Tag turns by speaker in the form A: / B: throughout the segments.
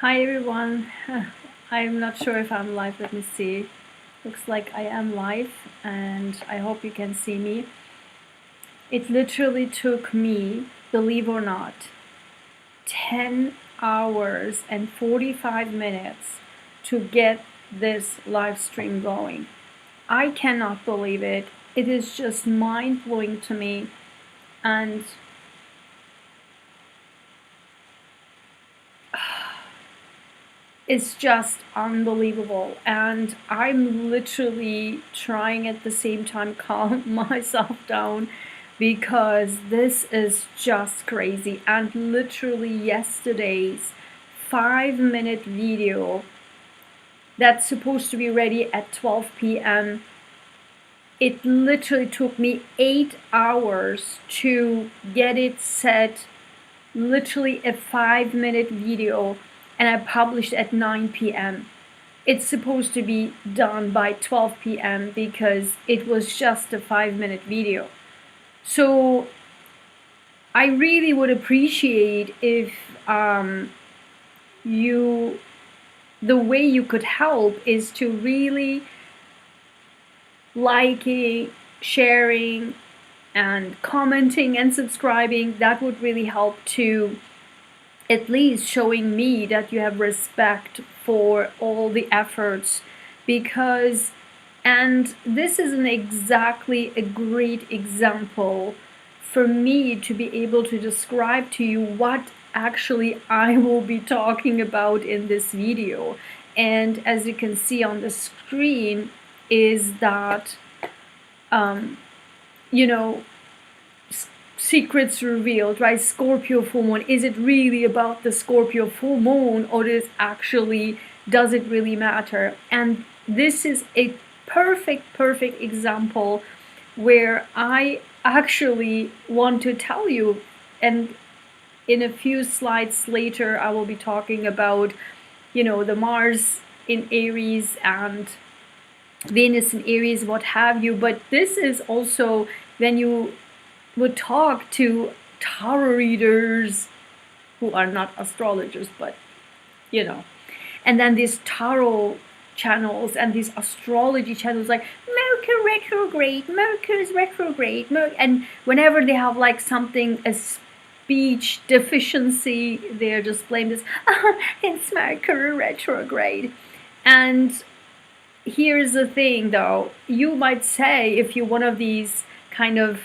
A: Hi everyone. I'm not sure if I'm live. Let me see. Looks like I am live and I hope you can see me. It literally took me, believe or not, 10 hours and 45 minutes to get this live stream going. I cannot believe it. It is just mind-blowing to me, and it's just unbelievable. And I'm literally trying at the same time calm myself down because this is just crazy. And literally yesterday's 5-minute video that's supposed to be ready at 12 p.m. It literally took me 8 hours to get it set. Literally a 5-minute video, and I published at 9 p.m. It's supposed to be done by 12 p.m. because it was just a 5-minute video. So I really would appreciate if the way you could help is to really liking, sharing, and commenting and subscribing. That would really help to at least showing me that you have respect for all the efforts, because, and this isn't exactly a great example for me to be able to describe to you what actually I will be talking about in this video. And as you can see on the screen is that secrets revealed, right? Scorpio full moon. Is it really about the Scorpio full moon, or does it really matter? And this is a perfect example where I actually want to tell you, and in a few slides later I will be talking about the Mars in Aries and Venus in Aries, what have you. But this is also when you would talk to tarot readers who are not astrologers, but and then these tarot channels and these astrology channels like Mercury retrograde, Mercury's retrograde, and whenever they have like something, a speech deficiency, they're just blamed as it's Mercury retrograde. And here's the thing though, you might say, if you're one of these kind of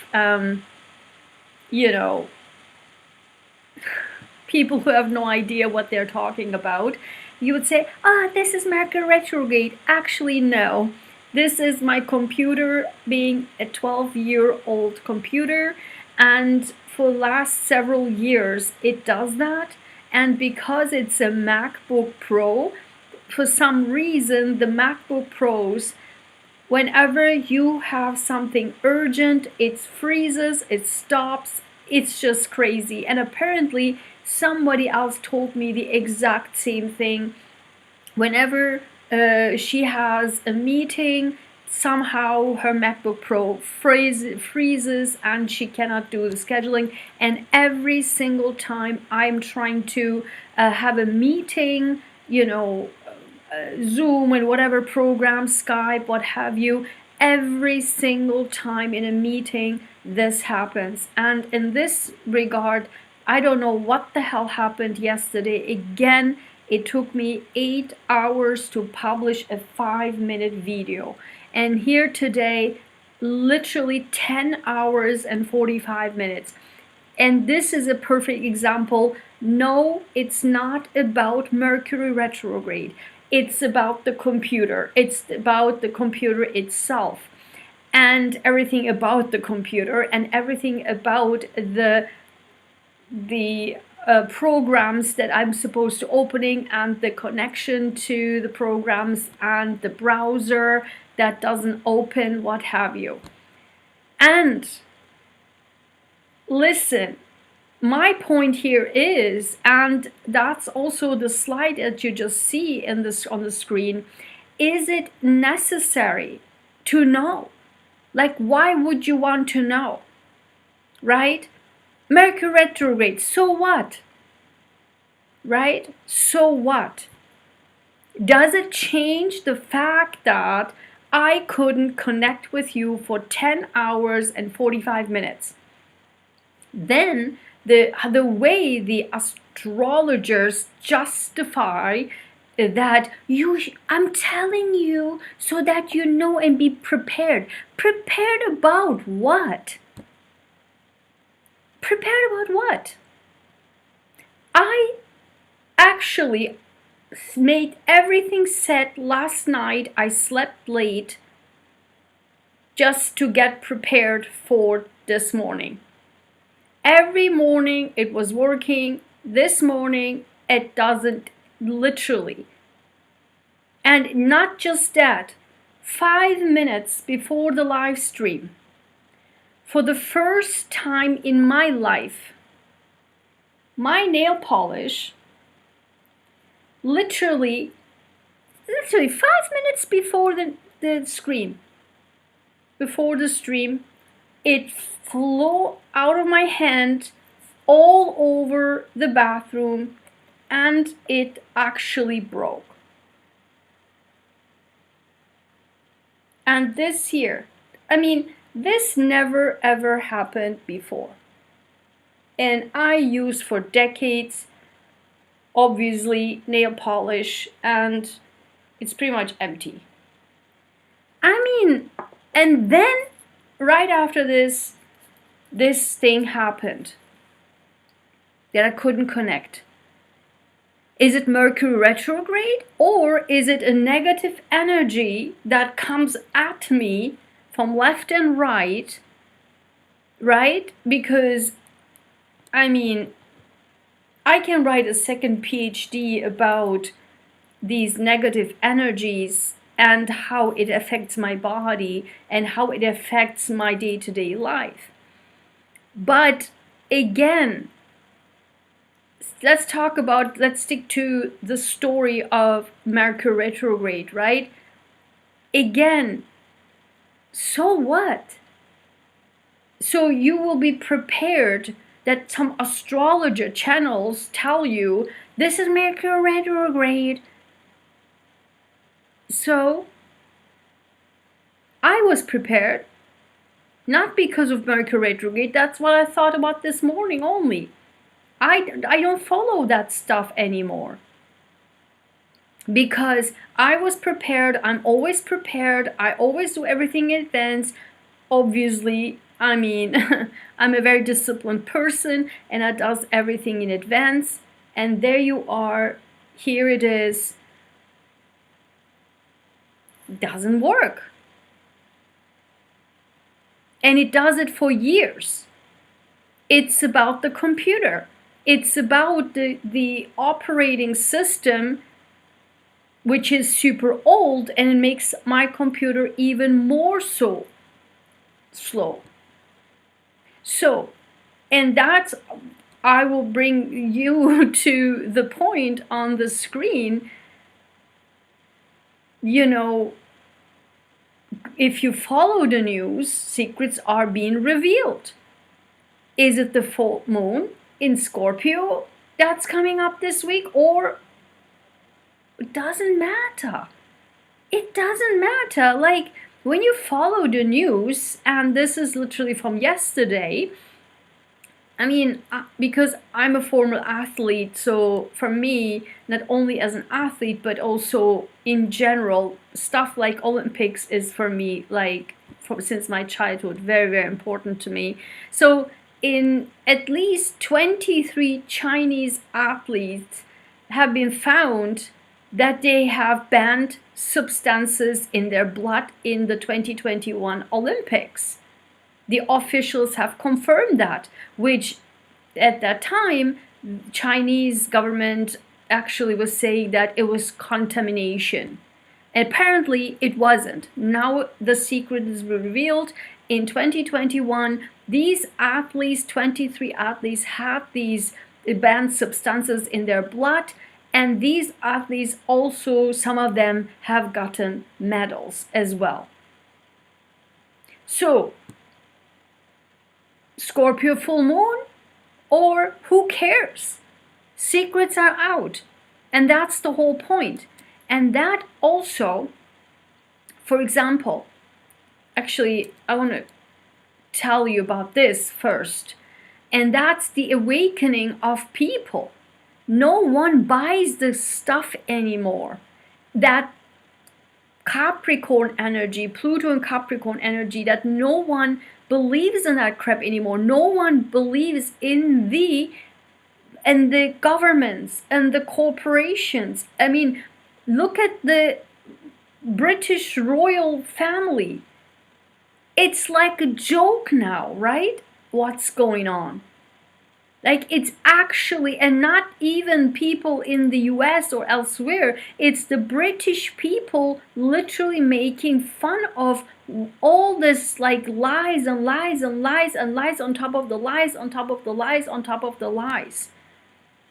A: people who have no idea what they're talking about, you would say, this is Mercury retrograde. Actually, no. This is my computer being a 12-year-old computer, and for the last several years it does that. And because it's a MacBook Pro, for some reason the MacBook Pros, whenever you have something urgent, it freezes, it stops. It's just crazy. And apparently somebody else told me the exact same thing. Whenever she has a meeting, somehow her MacBook Pro freezes and she cannot do the scheduling. And every single time I'm trying to have a meeting, Zoom and whatever program, Skype, what have you, every single time in a meeting this happens. And in this regard, I don't know what the hell happened yesterday. Again, it took me 8 hours to publish a 5-minute video, and here today literally 10 hours and 45 minutes. And this is a perfect example. No, it's not about Mercury retrograde. It's about the computer. It's about the computer itself and everything about the computer and everything about the programs that I'm supposed to opening, and the connection to the programs and the browser that doesn't open, what have you. And listen, my point here is, and that's also the slide that you just see in this on the screen, is it necessary to know? Like, why would you want to know, right? Mercury retrograde, so what? right? So what? Does it change the fact that I couldn't connect with you for 10 hours and 45 minutes? Then the way the astrologers justify that I'm telling you so that you know and be prepared. Prepared about what? Prepared about what? I actually made everything set last night. I slept late just to get prepared for this morning. Every morning it was working. This morning it doesn't, literally. And not just that, 5 minutes before the live stream, for the first time in my life, my nail polish literally 5 minutes before the stream, it flew out of my hand all over the bathroom and it actually broke. And this year, this never ever happened before. And I used for decades, obviously, nail polish, and it's pretty much empty. And then right after this thing happened that I couldn't connect. Is it Mercury retrograde, or is it a negative energy that comes at me from left and right? Because I can write a second PhD about these negative energies and how it affects my body and how it affects my day-to-day life. But again, let's stick to the story of Mercury retrograde, right? Again, so what? So you will be prepared that some astrologer channels tell you this is Mercury retrograde. So I was prepared, not because of Mercury retrograde. That's what I thought about this morning only. I don't follow that stuff anymore because I was prepared. I'm always prepared. I always do everything in advance. Obviously, I'm a very disciplined person and I does everything in advance. And there you are. Here it is. Doesn't work. And it does it for years. It's about the computer. It's about the operating system, which is super old, and it makes my computer even more so slow. So, and that's, I will bring you to the point on the screen. If you follow the news, secrets are being revealed. Is it the full moon in Scorpio that's coming up this week, or it doesn't matter? It doesn't matter. Like, when you follow the news, and this is literally from yesterday, because I'm a former athlete, so for me, not only as an athlete, but also in general, stuff like Olympics is for me, since my childhood, very, very important to me. So in at least 23 Chinese athletes have been found that they have banned substances in their blood in the 2021 Olympics. The officials have confirmed that, which at that time, Chinese government actually was saying that it was contamination. And apparently it wasn't. Now the secret is revealed. In 2021, these athletes, 23 athletes, had these banned substances in their blood. And these athletes also, some of them have gotten medals as well. So, Scorpio full moon, or who cares? Secrets are out. And that's the whole point. And that also, for example, actually, I want to tell you about this first. And that's the awakening of people. No one buys this stuff anymore. That Capricorn energy, Pluto and Capricorn energy, that no one believes in that crap anymore. No one believes in the governments and the corporations. I mean, look at the British royal family. It's like a joke now, right? What's going on? Like, it's actually, and not even people in the US or elsewhere, it's the British people literally making fun of all this, like, lies and lies and lies and lies on top of the lies on top of the lies on top of the lies.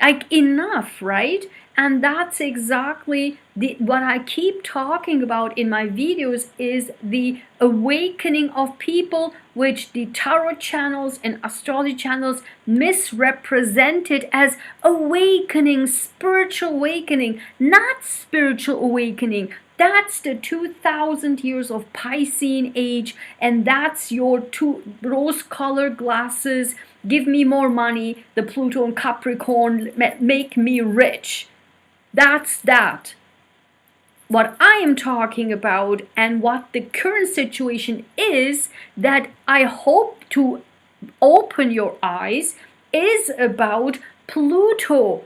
A: Like, enough, right? And that's exactly what I keep talking about in my videos, is the awakening of people, which the tarot channels and astrology channels misrepresented as awakening, spiritual awakening. Not spiritual awakening. That's the 2000 years of Piscean age, and that's your two rose-colored glasses. Give me more money, the Pluto and Capricorn, make me rich. That's that. What I am talking about, and what the current situation is, that I hope to open your eyes, is about Pluto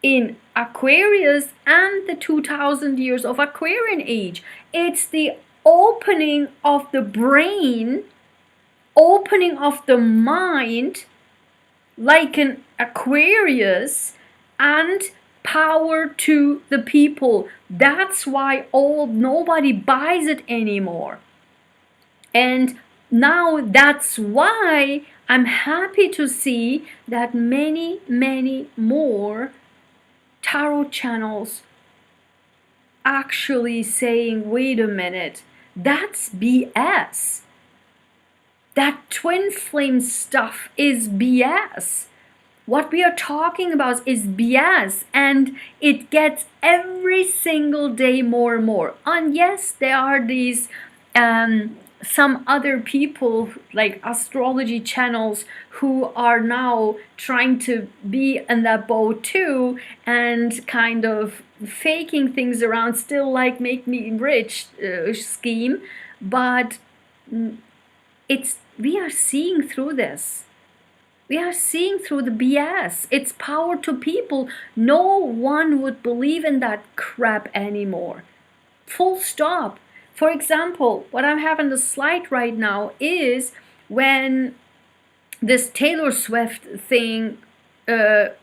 A: in Aquarius and the 2000 years of Aquarian age. It's the opening of the brain, opening of the mind, like an Aquarius, and power to the people. That's why nobody buys it anymore. And now that's why I'm happy to see that many more tarot channels actually saying, wait a minute, that's BS. That twin flame stuff is BS. What we are talking about is BS, and it gets every single day more and more. And yes, there are these some other people, like astrology channels, who are now trying to be in that boat too, and kind of faking things around, still like make me rich scheme. But we are seeing through this. We are seeing through the BS. It's power to people. No one would believe in that crap anymore. Full stop. For example, what I'm having the slide right now is when this Taylor Swift thing, I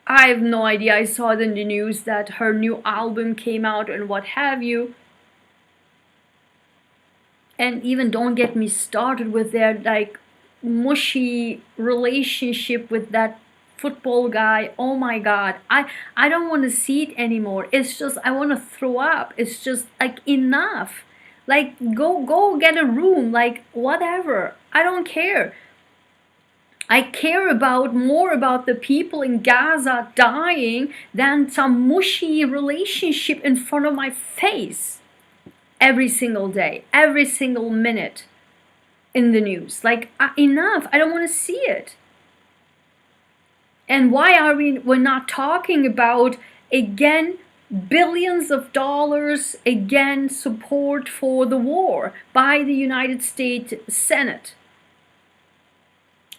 A: have no idea. I saw it in the news that her new album came out and what have you. And even don't get me started with their like mushy relationship with that football guy. Oh my god, I don't want to see it anymore. It's just, I want to throw up. It's just like, enough. Like, go get a room, like whatever. I don't care. I care more about the people in Gaza dying than some mushy relationship in front of my face every single day, every single minute in the news. Like, enough. I don't want to see it. And why are we're not talking about, again, billions of dollars, again, support for the war by the United States Senate?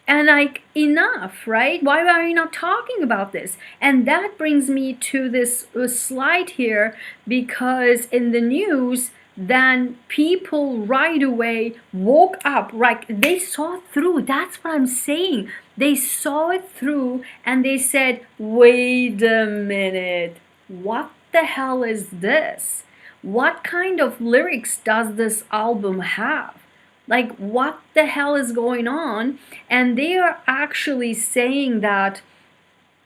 A: And like, enough, right? Why are you not talking about this? And that brings me to this slide here, because in the news, then people right away woke up, right? They saw through. That's what I'm saying. They saw it through, and they said, wait a minute, what the hell is this? What kind of lyrics does this album have? Like, what the hell is going on? And they are actually saying that,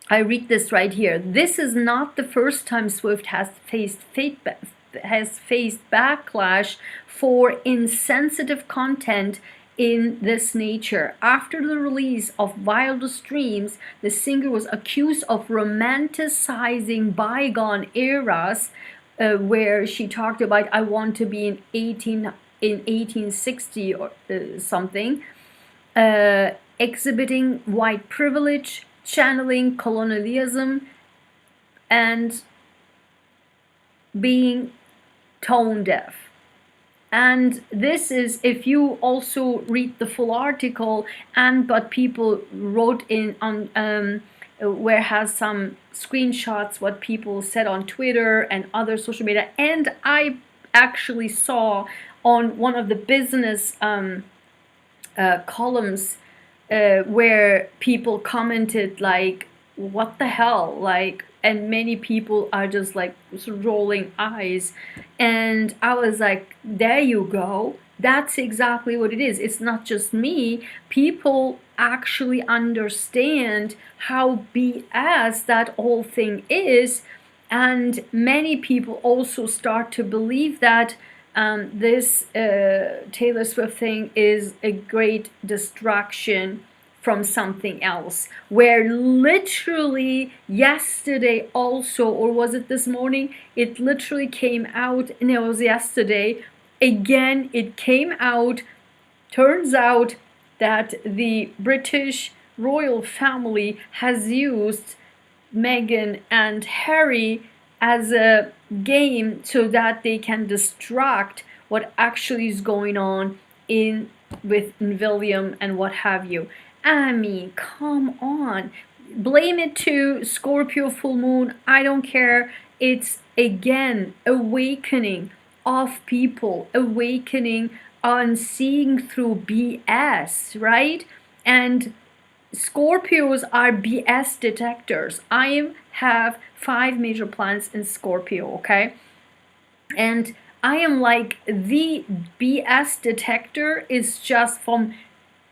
A: I read this right here, this is not the first time Swift has faced backlash for insensitive content in this nature. After the release of Wildest Dreams, the singer was accused of romanticizing bygone eras, where she talked about I want to be in 1860 or something, exhibiting white privilege, channeling colonialism, and being tone deaf. And this is, if you also read the full article, and but people wrote in on where has some screenshots what people said on Twitter and other social media, and I actually saw on one of the business columns where people commented like, what the hell, like, and many people are just like rolling eyes, and I was like, there you go, that's exactly what it is. It's not just me. People actually understand how BS that whole thing is, and many people also start to believe that this Taylor Swift thing is a great distraction from something else, where literally yesterday also, or was it this morning, it literally came out, and it was yesterday again, it came out, turns out that the British royal family has used Meghan and Harry as a game so that they can distract what actually is going on in with William and what have you. I mean, come on. Blame it to Scorpio full moon. I don't care. It's again awakening of people, awakening on seeing through BS, right? And Scorpios are BS detectors. I have 5 major planets in Scorpio, okay? And I am like, the BS detector is just from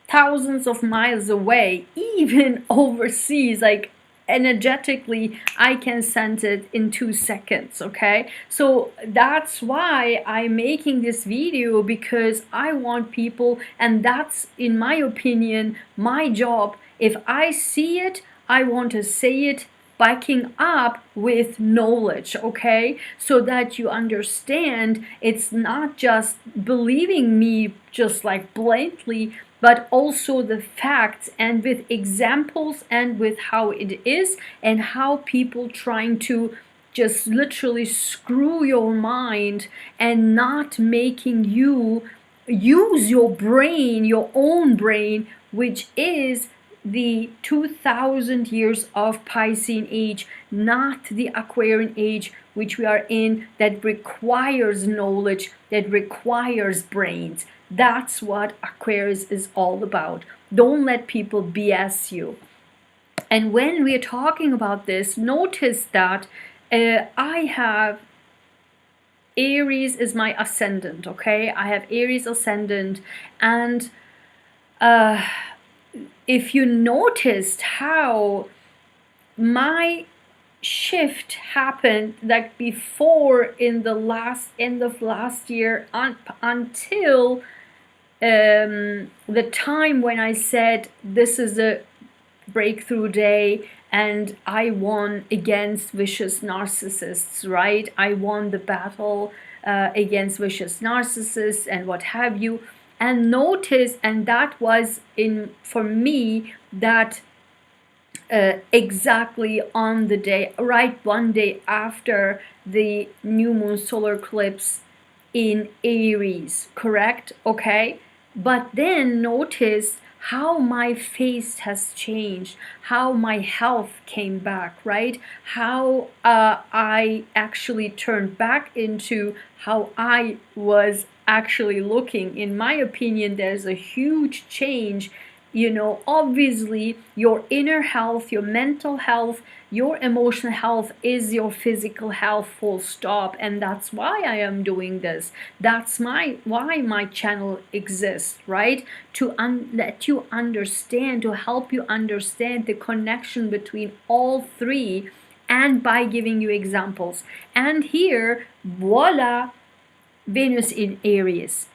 A: thousands of miles away, even overseas, like energetically I can sense it in 2 seconds, okay? So that's why I'm making this video, because I want people, and that's, in my opinion, my job. If I see it, I want to say it backing up with knowledge, okay? So that you understand it's not just believing me just like blindly, but also the facts, and with examples, and with how it is, and how people trying to just literally screw your mind and not making you use your brain, your own brain, which is the 2000 years of Piscean age, not the Aquarian age which we are in, that requires knowledge, that requires brains. That's what Aquarius is all about. Don't let people BS you. And when we are talking about this, notice that I have Aries is my ascendant, okay? I have Aries ascendant, and if you noticed how my shift happened, like before in the end of last year until the time when I said this is a breakthrough day and I won against vicious narcissists, right? I won the battle against vicious narcissists and what have you. And notice, and that was for me, that exactly on the day, right, one day after the new moon solar eclipse in Aries, correct? Okay. But then notice how my face has changed, how my health came back, right? How I actually turned back into how I was actually looking. In my opinion, there's a huge change. You know, obviously your inner health, your mental health, your emotional health is your physical health, full stop. And that's why I am doing this. That's why my channel exists, right? To let you understand, to help you understand the connection between all three, and by giving you examples. And here, voila, Venus in Aries.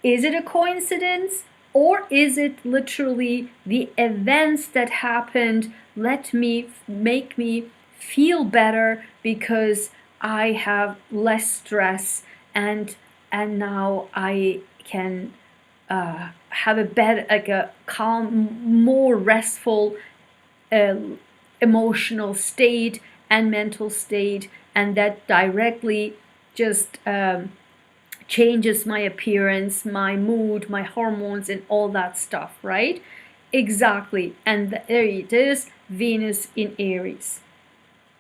A: Is it a coincidence? Or is it literally the events that happened make me feel better because I have less stress, and now I can have a better, like a calm, more restful uh, emotional state and mental state, and that directly just changes my appearance, my mood, my hormones, and all that stuff, right? Exactly. And there it is, Venus in Aries.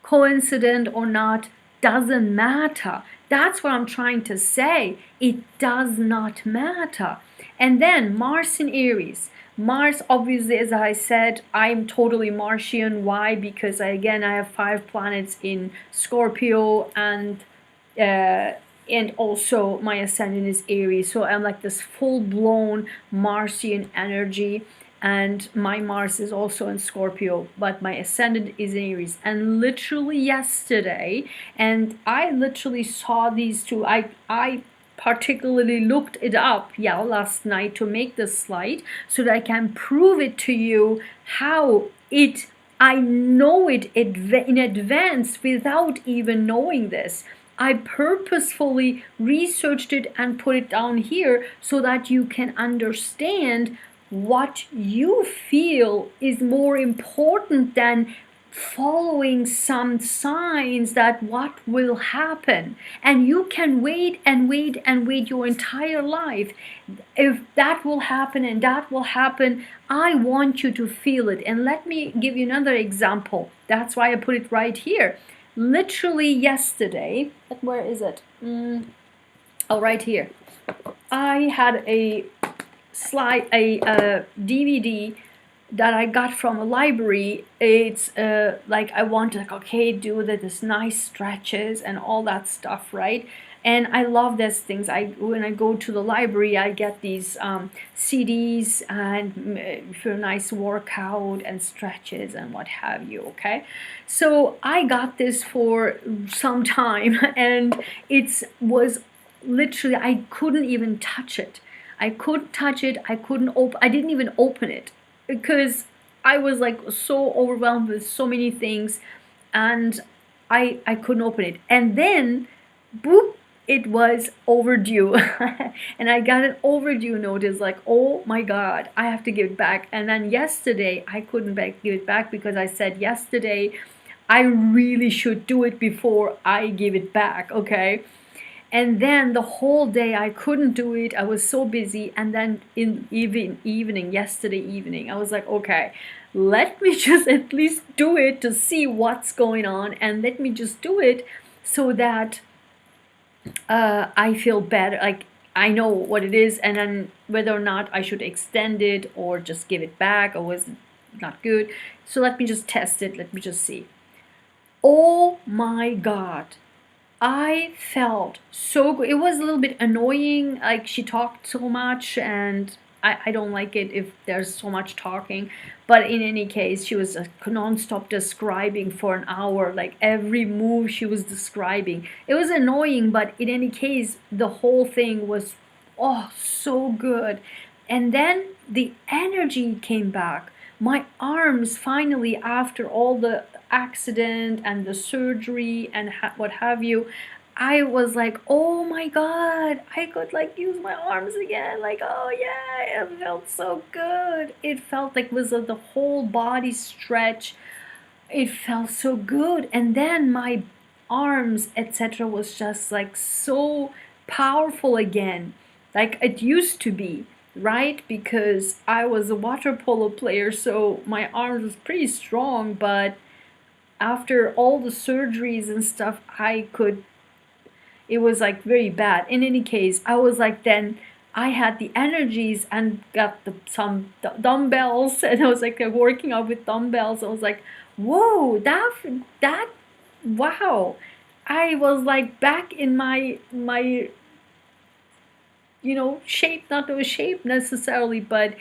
A: Coincident or not, doesn't matter. That's what I'm trying to say. It does not matter. And then Mars in Aries. Mars, obviously, as I said, I'm totally Martian. Why? Because again, I have 5 planets in Scorpio, uh, and also my ascendant is Aries. So I'm like this full-blown Martian energy, and my Mars is also in Scorpio, but my ascendant is in Aries. And literally yesterday, and I literally saw these two, I particularly looked it up, yeah, last night to make this slide so that I can prove it to you how it, I know it in advance without even knowing this. I purposefully researched it and put it down here so that you can understand what you feel is more important than following some signs that what will happen. And you can wait and wait and wait your entire life. If that will happen and that will happen, I want you to feel it. And let me give you another example. That's why I put it right here. Literally yesterday, where is it? Oh, right here. I had a DVD that I got from a library. It's like I wanted, like, okay, do this nice stretches and all that stuff, right? And I love these things. When I go to the library, I get these CDs and for a nice workout and stretches and what have you. Okay, so I got this for some time, and it was literally, I couldn't even touch it. I couldn't touch it. I didn't even open it because I was like so overwhelmed with so many things, and I couldn't open it. And then, boop, it was overdue. And I got an overdue notice, like, oh my God, I have to give it back. And then yesterday, I couldn't give it back because I said yesterday, I really should do it before I give it back, okay? And then the whole day I couldn't do it. I was so busy. And then in yesterday evening, I was like, okay, let me just at least do it to see what's going on. And let me just do it so that I feel better. Like, I know what it is, and then whether or not I should extend it or just give it back, or was it not good. So let me just test it. Let me just see. Oh my God. I felt so good. It was a little bit annoying, like she talked so much, and I don't like it if there's so much talking. But in any case, she was non-stop describing for an hour, like every move she was describing. It was annoying, but in any case, the whole thing was, oh, so good. And then the energy came back. My arms finally, after all the accident and the surgery and what have you, I was like, oh my God, I could like use my arms again. Like, oh yeah, it felt so good. It felt like it was the whole body stretch. It felt so good. And then my arms, etc., was just like so powerful again, like it used to be, right? Because I was a water polo player, so my arms was pretty strong, but after all the surgeries and stuff, it was like very bad. In any case, I was like, then I had the energies and got some dumbbells, and I was like working out with dumbbells. I was like, whoa, that wow. I was like back in my shape, not a shape necessarily, but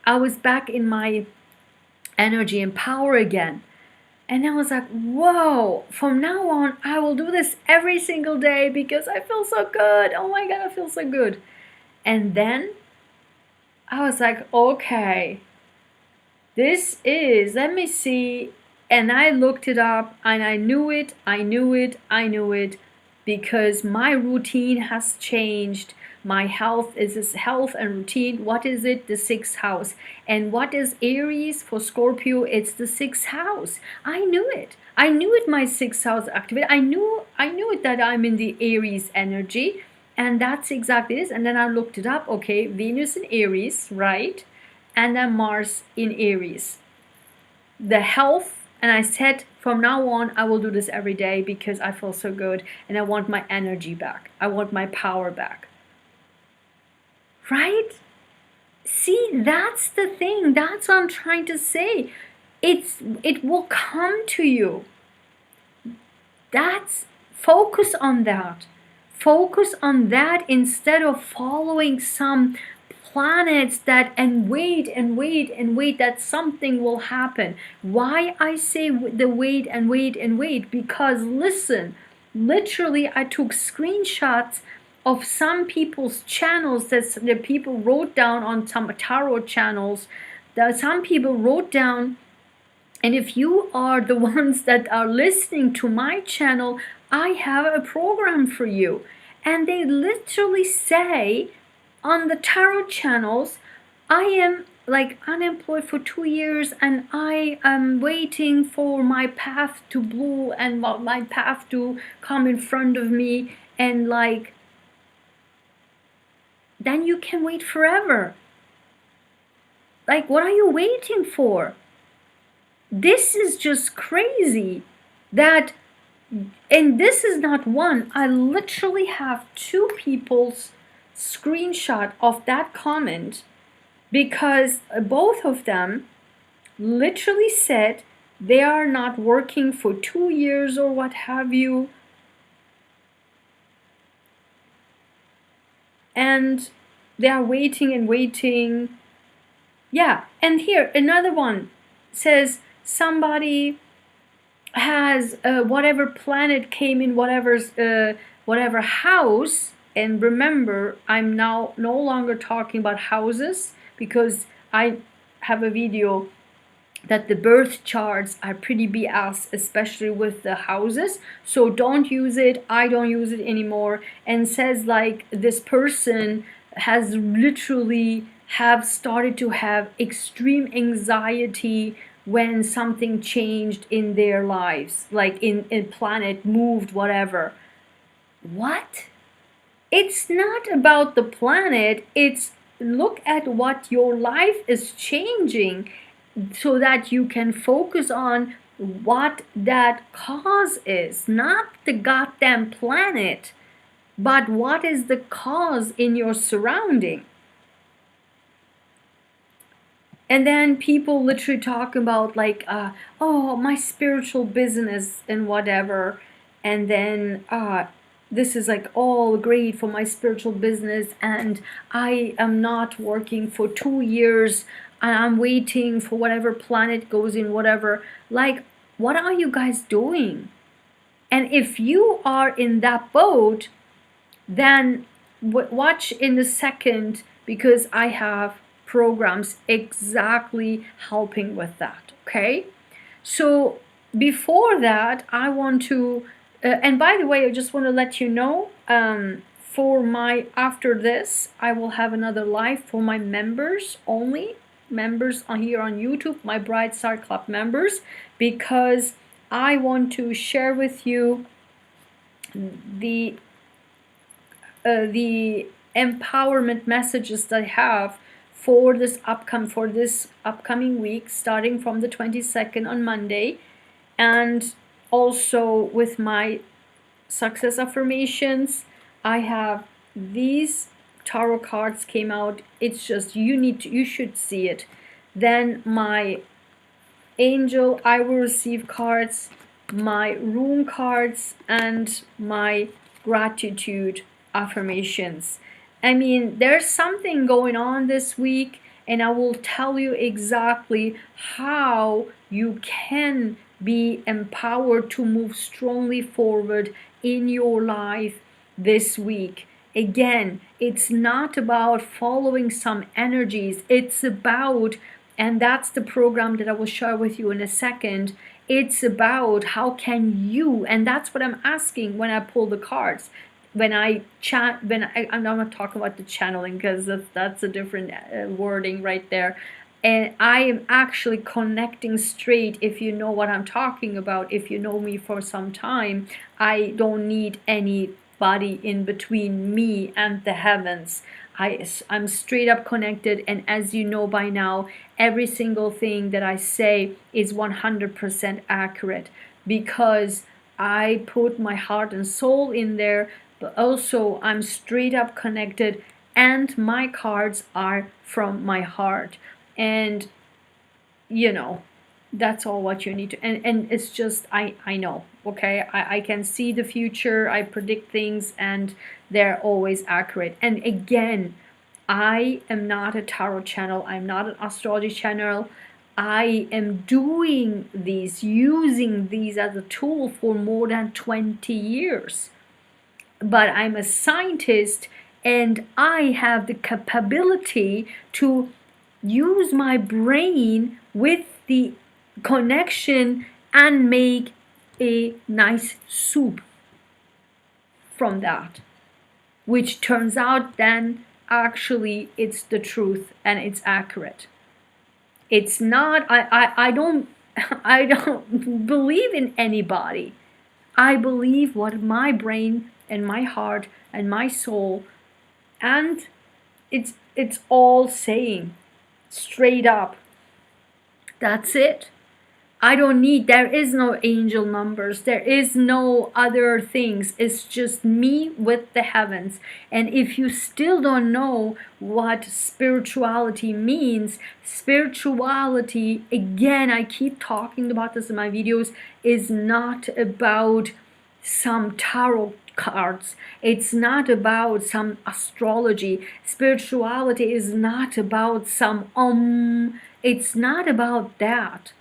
A: I was back in my energy and power again. And I was like, whoa, from now on, I will do this every single day because I feel so good. Oh my God, I feel so good. And then I was like, okay, this is, let me see. And I looked it up and I knew it, because my routine has changed. My health is this health and routine. What is it? The sixth house. And what is Aries for Scorpio? It's the sixth house. I knew it. I knew it, my sixth house activity. I knew it that I'm in the Aries energy. And that's exactly this. And then I looked it up. Okay, Venus in Aries, right? And then Mars in Aries. The health, and I said from now on I will do this every day because I feel so good and I want my energy back. I want my power back. Right? See, that's the thing. That's what I'm trying to say. It will come to you. Focus on that. Focus on that instead of following some planets that and wait that something will happen. Why I say the wait and wait? Because listen, literally I took screenshots of some people's channels that the people wrote down on some tarot channels, that some people wrote down. And if you are the ones that are listening to my channel, I have a program for you. And they literally say on the tarot channels, I am like unemployed for 2 years and I am waiting for my path to blue and my path to come in front of me, and like, then you can wait forever. Like, what are you waiting for? This is just crazy. That, and this is not one. I literally have 2 people's screenshot of that comment, because both of them literally said they are not working for 2 years or what have you, and they are waiting and waiting. Yeah, and here another one says somebody has whatever planet came in whatever house. And remember, I'm now no longer talking about houses, because I have a video that the birth charts are pretty BS, especially with the houses. So don't use it. I don't use it anymore. And says like this person has literally have started to have extreme anxiety when something changed in their lives, like in a planet moved, whatever. What? It's not about the planet. It's look at what your life is changing, so that you can focus on what that cause is, not the goddamn planet, but what is the cause in your surrounding. And then people literally talk about like, oh, my spiritual business and whatever. And then this is like all great for my spiritual business, and I am not working for 2 years and I'm waiting for whatever planet goes in whatever. Like, what are you guys doing? And if you are in that boat, then watch in a second, because I have programs exactly helping with that. Okay, so before that I want to and by the way, I just want to let you know, for my after this I will have another live for my members only, members on here on YouTube, my Bright Star Club members, because I want to share with you the empowerment messages that I have for this upcoming week, starting from the 22nd on Monday, and also with my success affirmations. I have these tarot cards came out. It's just you should see it. Then my angel I will receive cards, my rune cards, and my gratitude affirmations. I mean, there's something going on this week, and I will tell you exactly how you can be empowered to move strongly forward in your life this week. Again, it's not about following some energies. It's about, and that's the program that I will share with you in a second. It's about how can you, and that's what I'm asking when I pull the cards. When I chat, I'm not talking about the channeling because that's a different wording right there. And I am actually connecting straight. If you know what I'm talking about, if you know me for some time, I don't need anybody in between me and the heavens. I'm straight up connected, and as you know by now, every single thing that I say is 100% accurate because I put my heart and soul in there, but also I'm straight up connected, and my cards are from my heart. And you know, that's all what you need to, and it's just I know, okay, I can see the future, I predict things, and they're always accurate. And again, I am not a tarot channel, I'm not an astrology channel. I am doing these, using these as a tool for more than 20 years. But I'm a scientist, and I have the capability to use my brain with the connection and make a nice soup from that, which turns out then actually it's the truth and it's accurate. It's not, I don't I don't believe in anybody. I believe what my brain and my heart and my soul, and it's all saying straight up. That's it. I don't need, there is no angel numbers, there is no other things. It's just me with the heavens. And if you still don't know what spirituality means, spirituality, again, I keep talking about this in my videos, is not about some tarot cards. It's not about some astrology. Spirituality is not about some it's not about that.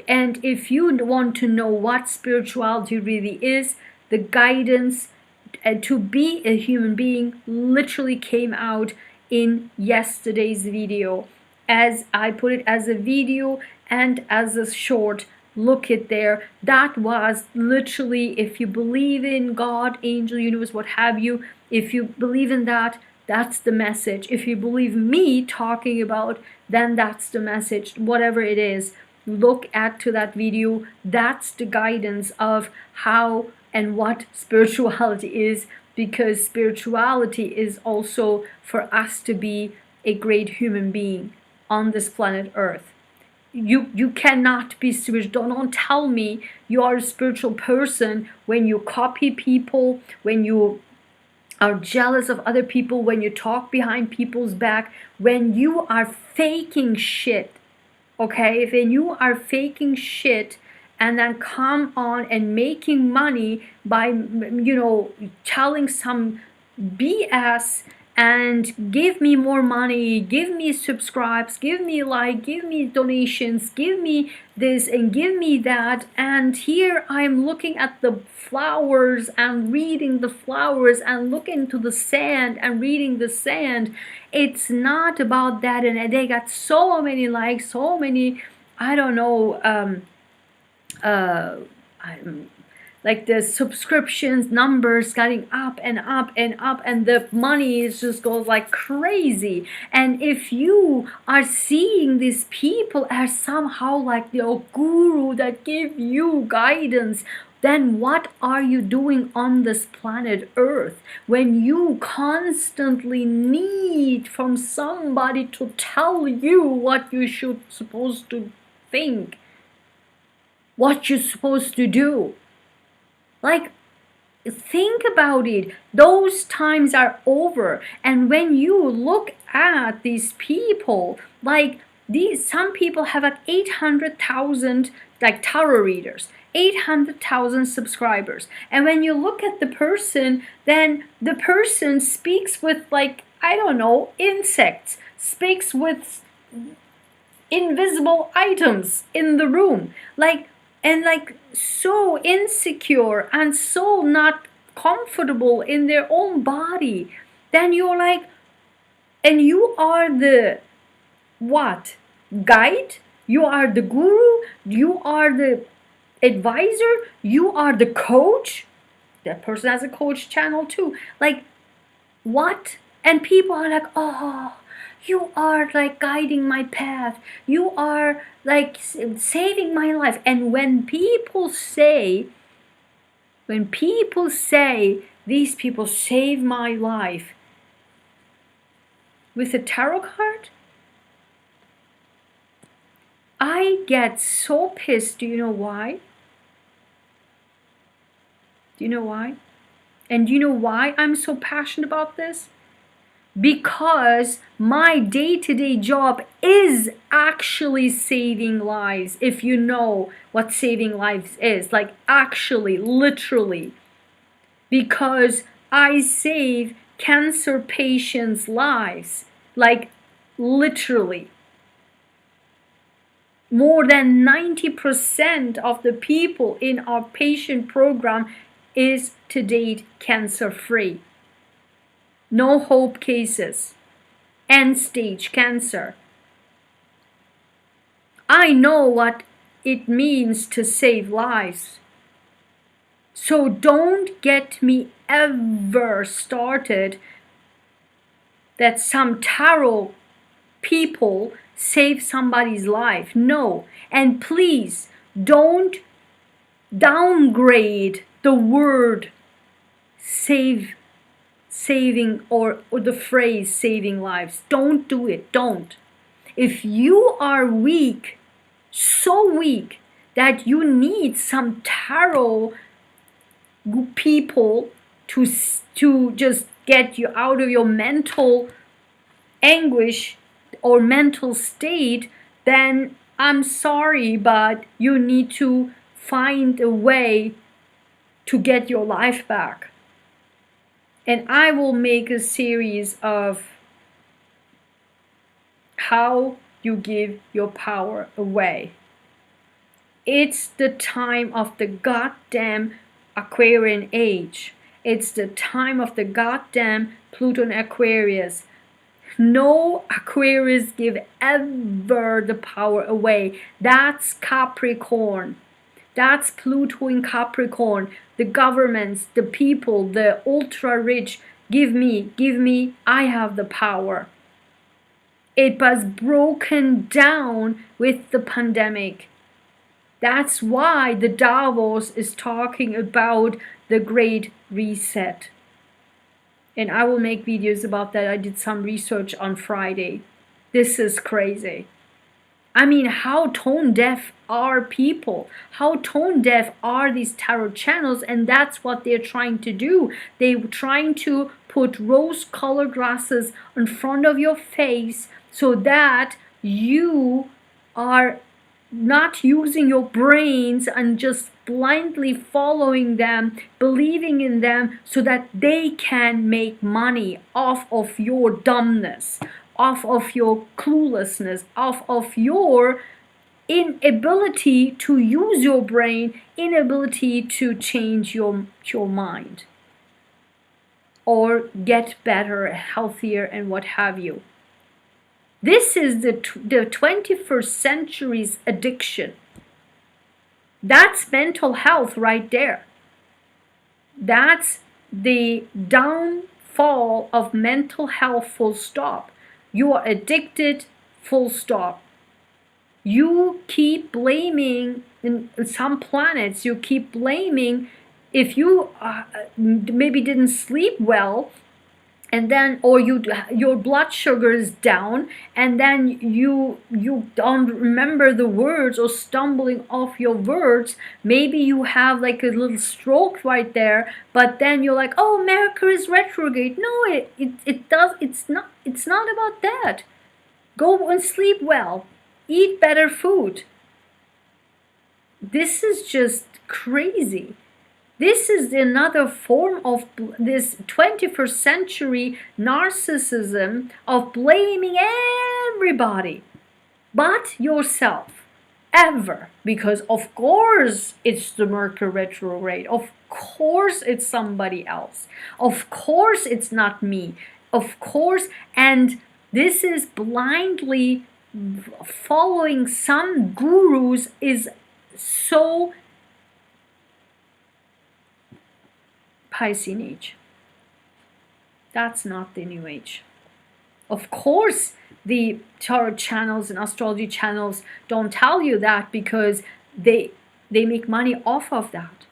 A: And if you want to know what spirituality really is, the guidance to be a human being literally came out in yesterday's video. As I put it as a video and as a short, look it there. That was literally, if you believe in God, angel, universe, what have you, if you believe in that, that's the message. If you believe me talking about, then that's the message. Whatever it is, look at to that video. That's the guidance of how and what spirituality is, because spirituality is also for us to be a great human being on this planet Earth. You cannot be spiritual. Don't tell me you are a spiritual person when you copy people, when you are jealous of other people, when you talk behind people's back, when you are faking shit. Okay, when you are faking shit and then come on and making money by, you know, telling some BS and give me more money, give me subscribes, give me like, give me donations, give me this and give me that. And here I'm looking at the flowers and reading the flowers and looking to the sand and reading the sand. It's not about that. And they got so many likes, so many, I don't know, like the subscriptions numbers getting up and up and up, and the money is just goes like crazy. And if you are seeing these people as somehow like the guru that give you guidance, then what are you doing on this planet Earth when you constantly need from somebody to tell you what you should supposed to think, what you're supposed to do? Like, think about it. Those times are over. And when you look at these people, like these, some people have like 800,000 like tarot readers, 800,000 subscribers. And when you look at the person, then the person speaks with like, I don't know, insects, speaks with invisible items in the room. Like, and like so insecure and so not comfortable in their own body, then you're like, and you are the what? Guide? You are the guru? You are the advisor? You are the coach? That person has a coach channel too. Like, what? And people are like, oh, you are like guiding my path. You are like saving my life. And when people say these people save my life with a tarot card, I get so pissed. Do you know why? Do you know why? And do you know why I'm so passionate about this? Because my day-to-day job is actually saving lives. If you know what saving lives is, like actually, literally. Because I save cancer patients' lives, like literally. More than 90% of the people in our patient program is to date cancer-free. No hope cases, end-stage cancer. I know what it means to save lives. So don't get me ever started that some tarot people save somebody's life. No. And please don't downgrade the word saving or the phrase saving lives. Don't do it. Don't. If you are weak, so weak that you need some tarot people to just get you out of your mental anguish or mental state, then I'm sorry, but you need to find a way to get your life back. And I will make a series of how you give your power away. It's the time of the goddamn Aquarian age. It's the time of the goddamn Pluto and Aquarius. No Aquarius give ever the power away. That's Capricorn. That's Pluto in Capricorn. The governments, the people, the ultra rich, give me, I have the power. It was broken down with the pandemic. That's why the Davos is talking about the Great Reset. And I will make videos about that. I did some research on Friday. This is crazy. I mean, how tone deaf are people? How tone deaf are these tarot channels? And that's what they're trying to do. They're trying to put rose-colored glasses in front of your face so that you are not using your brains and just blindly following them, believing in them, so that they can make money off of your dumbness, off of your cluelessness, off of your inability to use your brain, inability to change your mind or get better, healthier, and what have you. This is the 21st century's addiction. That's mental health right there. That's the downfall of mental health, full stop. You are addicted, full stop. You keep blaming, in some planets, you keep blaming if you maybe didn't sleep well, and then or your blood sugar is down, and then you don't remember the words or stumbling off your words. Maybe you have like a little stroke right there, but then you're like, oh, Mercury is retrograde. No, it's not about that. Go and sleep well, eat better food. This is just crazy. This is another form of this 21st century narcissism of blaming everybody but yourself. ever, because of course it's the Mercury retrograde, of course it's somebody else, of course it's not me, of course. And this is blindly following some gurus is so Piscean age. That's not the new age. Of course the tarot channels and astrology channels don't tell you that, because they make money off of that.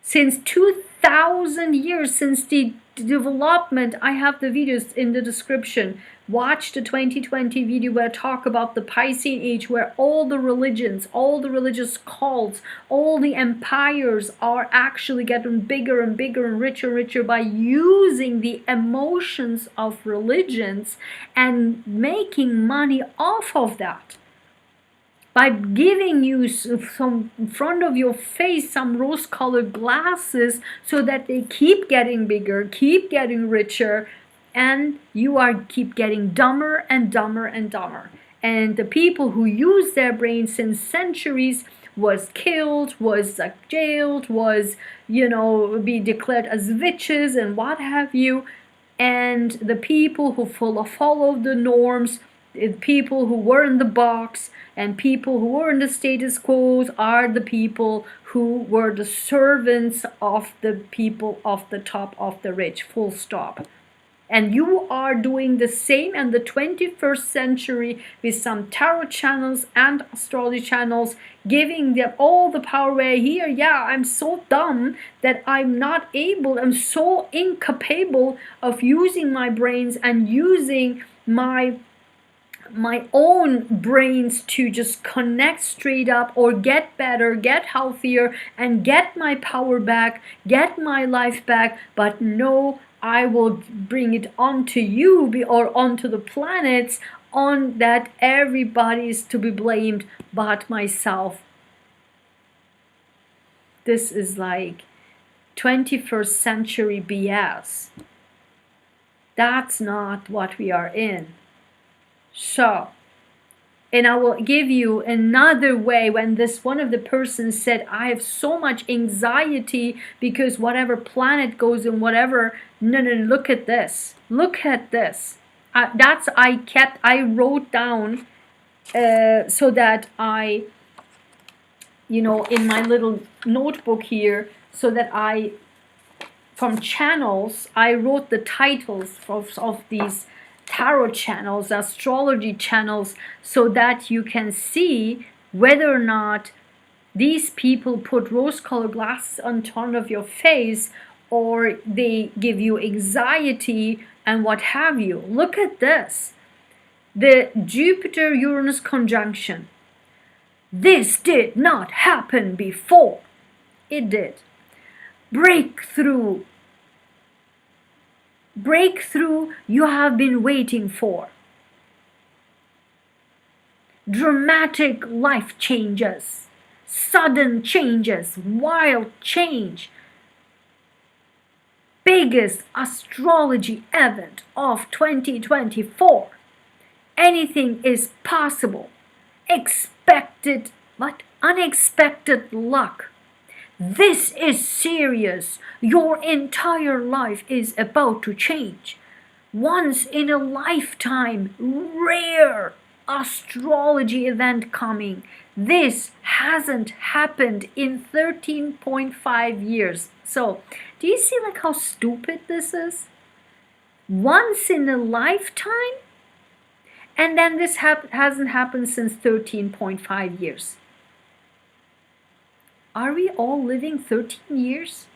A: Since 2000 years, since the development, I have the videos in the description. Watch the 2020 video where I talk about the Piscean age, where all the religions, all the religious cults, all the empires are actually getting bigger and bigger and richer by using the emotions of religions and making money off of that. By giving you some in front of your face some rose-colored glasses so that they keep getting bigger, keep getting richer, and you are keep getting dumber and dumber and dumber. And the people who use their brains since centuries was killed, was jailed, was, be declared as witches and what have you. And the people who followed the norms, the people who were in the box, and people who were in the status quo are the people who were the servants of the people of the top of the rich, full stop. And you are doing the same in the 21st century with some tarot channels and astrology channels, giving them all the power away. Here, yeah, I'm so dumb that I'm so incapable of using my brains and using my own brains to just connect straight up or get better, get healthier, and get my power back, get my life back. But no, I will bring it onto you or onto the planets, on that everybody is to be blamed but myself. This is like 21st century BS. That's not what we are in. So, and I will give you another way. When one of the persons said, I have so much anxiety because whatever planet goes in whatever. No, look at this. Look at this. I wrote down so that I, in my little notebook here, so that from channels, I wrote the titles of these tarot channels, astrology channels, so that you can see whether or not these people put rose-colored glasses on front of your face, or they give you anxiety and what have you. Look at this. The Jupiter-Uranus conjunction. This did not happen before. It did. Breakthrough you have been waiting for. Dramatic life changes, sudden changes, wild change. Biggest astrology event of 2024. Anything is possible. Expected but unexpected luck. This is serious. Your entire life is about to change. Once in a lifetime, rare astrology event coming. This hasn't happened in 13.5 years. So, do you see like how stupid this is? Once in a lifetime? And then this hasn't happened since 13.5 years. Are we all living 13 years?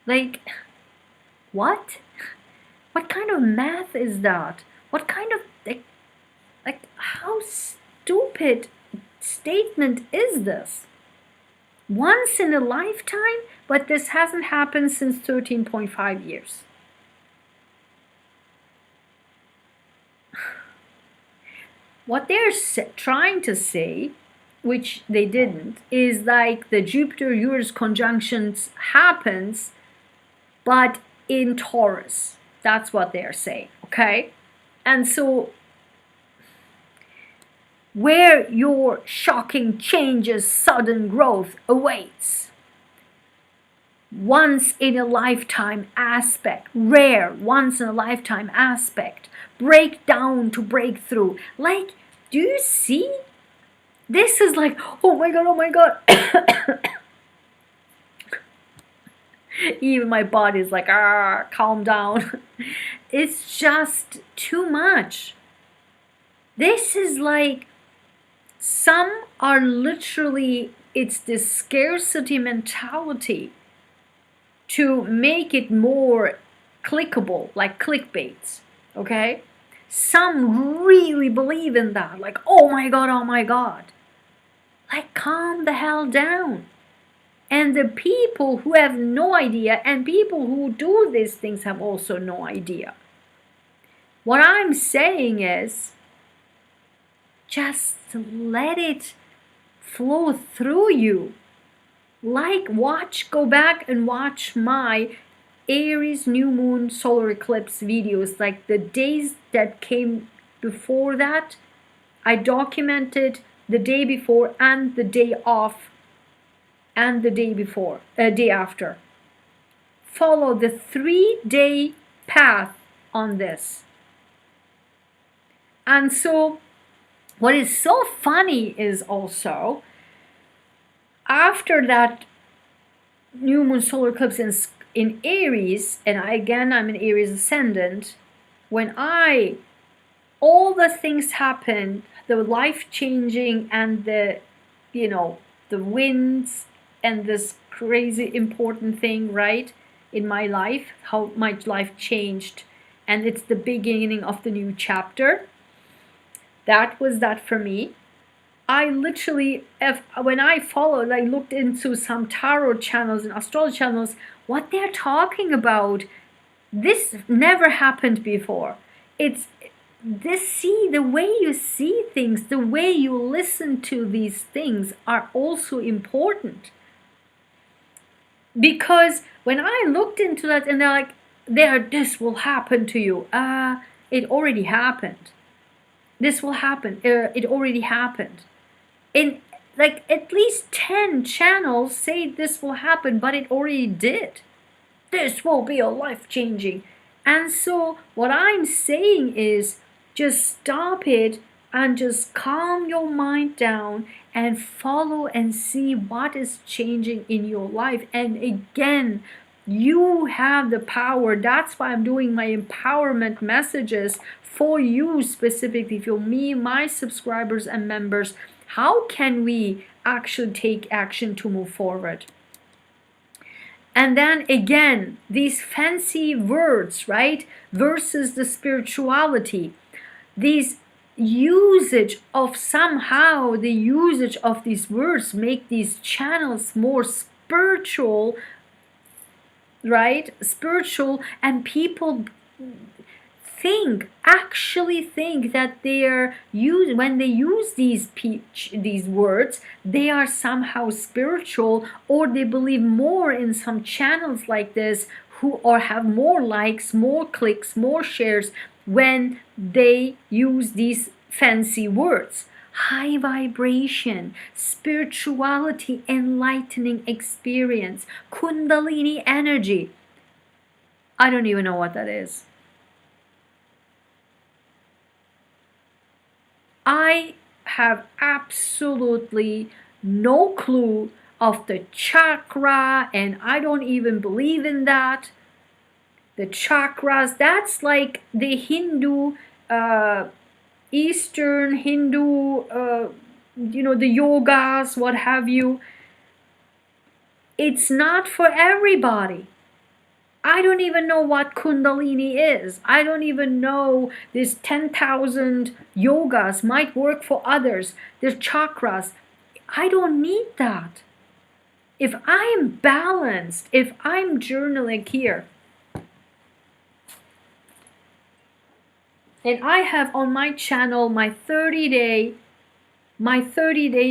A: Like, what? What kind of math is that? What kind of, like how stupid statement is this? Once in a lifetime, but this hasn't happened since 13.5 years. What they're trying to say, which they didn't, is like the Jupiter-Uranus conjunctions happens, but in Taurus. That's what they're saying, okay? And so where your shocking changes, sudden growth awaits. Once in a lifetime aspect, rare, once in a lifetime aspect, breakdown to breakthrough. Like, do you see? This is like, oh my god, oh my god. Even my body is like, calm down. It's just too much. This is like, some are literally, it's this scarcity mentality to make it more clickable, like clickbaits, okay? Some really believe in that, like, oh my god, oh my god. Like, calm the hell down. And the people who have no idea, and people who do these things have also no idea. What I'm saying is, just let it flow through you. Like, go back and watch my Aries new moon solar eclipse videos, like the days that came before that. I documented the day before and the day off and the day before, day after. Follow the 3-day path on this. And so what is so funny is also, after that new moon solar eclipse in Aries, and I'm an Aries ascendant, when all the things happened, the life-changing and the winds and this crazy important thing, right, in my life, how my life changed, and it's the beginning of the new chapter. That was that for me. I literally, when I looked into some tarot channels and astrology channels, what they're talking about, this never happened before. It's this, the way you see things, the way you listen to these things are also important. Because when I looked into that, and they're like, this will happen to you. It already happened. This will happen. It already happened. In like at least 10 channels say this will happen, but it already did. This will be a life-changing. And so what I'm saying is, just stop it and just calm your mind down and follow and see what is changing in your life. And again, you have the power. That's why I'm doing my empowerment messages for you specifically, for me, my subscribers and members. How can we actually take action to move forward? And then again, these fancy words, right, versus the spirituality. These usage of the usage of these words make these channels more spiritual, right? Spiritual, and people actually think that when they use these words, they are somehow spiritual, or they believe more in some channels like this or have more likes, more clicks, more shares when they use these fancy words. High vibration, spirituality, enlightening experience, Kundalini energy. I don't even know what that is. I have absolutely no clue of the chakra, and I don't even believe in that. The chakras, that's like the Hindu, Eastern Hindu, the yogas, what have you. It's not for everybody. I don't even know what Kundalini is. I don't even know this 10,000 yogas might work for others. There's chakras. I don't need that. If I am balanced, if I'm journaling here, and I have on my channel my 30-day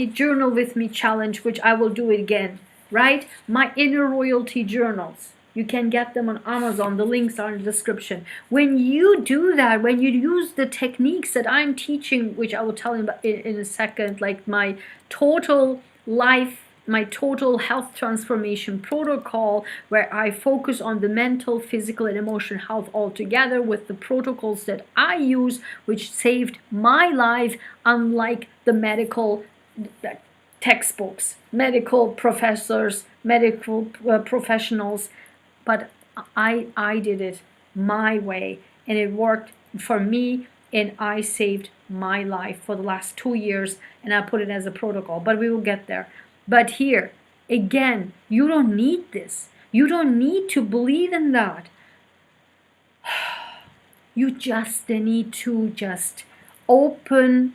A: journal with me challenge, which I will do it again, right? My inner royalty journals. You can get them on Amazon. The links are in the description. When you do that, when you use the techniques that I'm teaching, which I will tell you about in a second, like my total life, my total health transformation protocol, where I focus on the mental, physical, and emotional health all together with the protocols that I use, which saved my life, unlike the medical textbooks, medical professors, medical professionals. But I did it my way, and it worked for me, and I saved my life for the last 2 years, and I put it as a protocol. But we will get there. But here, again, you don't need this. You don't need to believe in that. You just need to just open.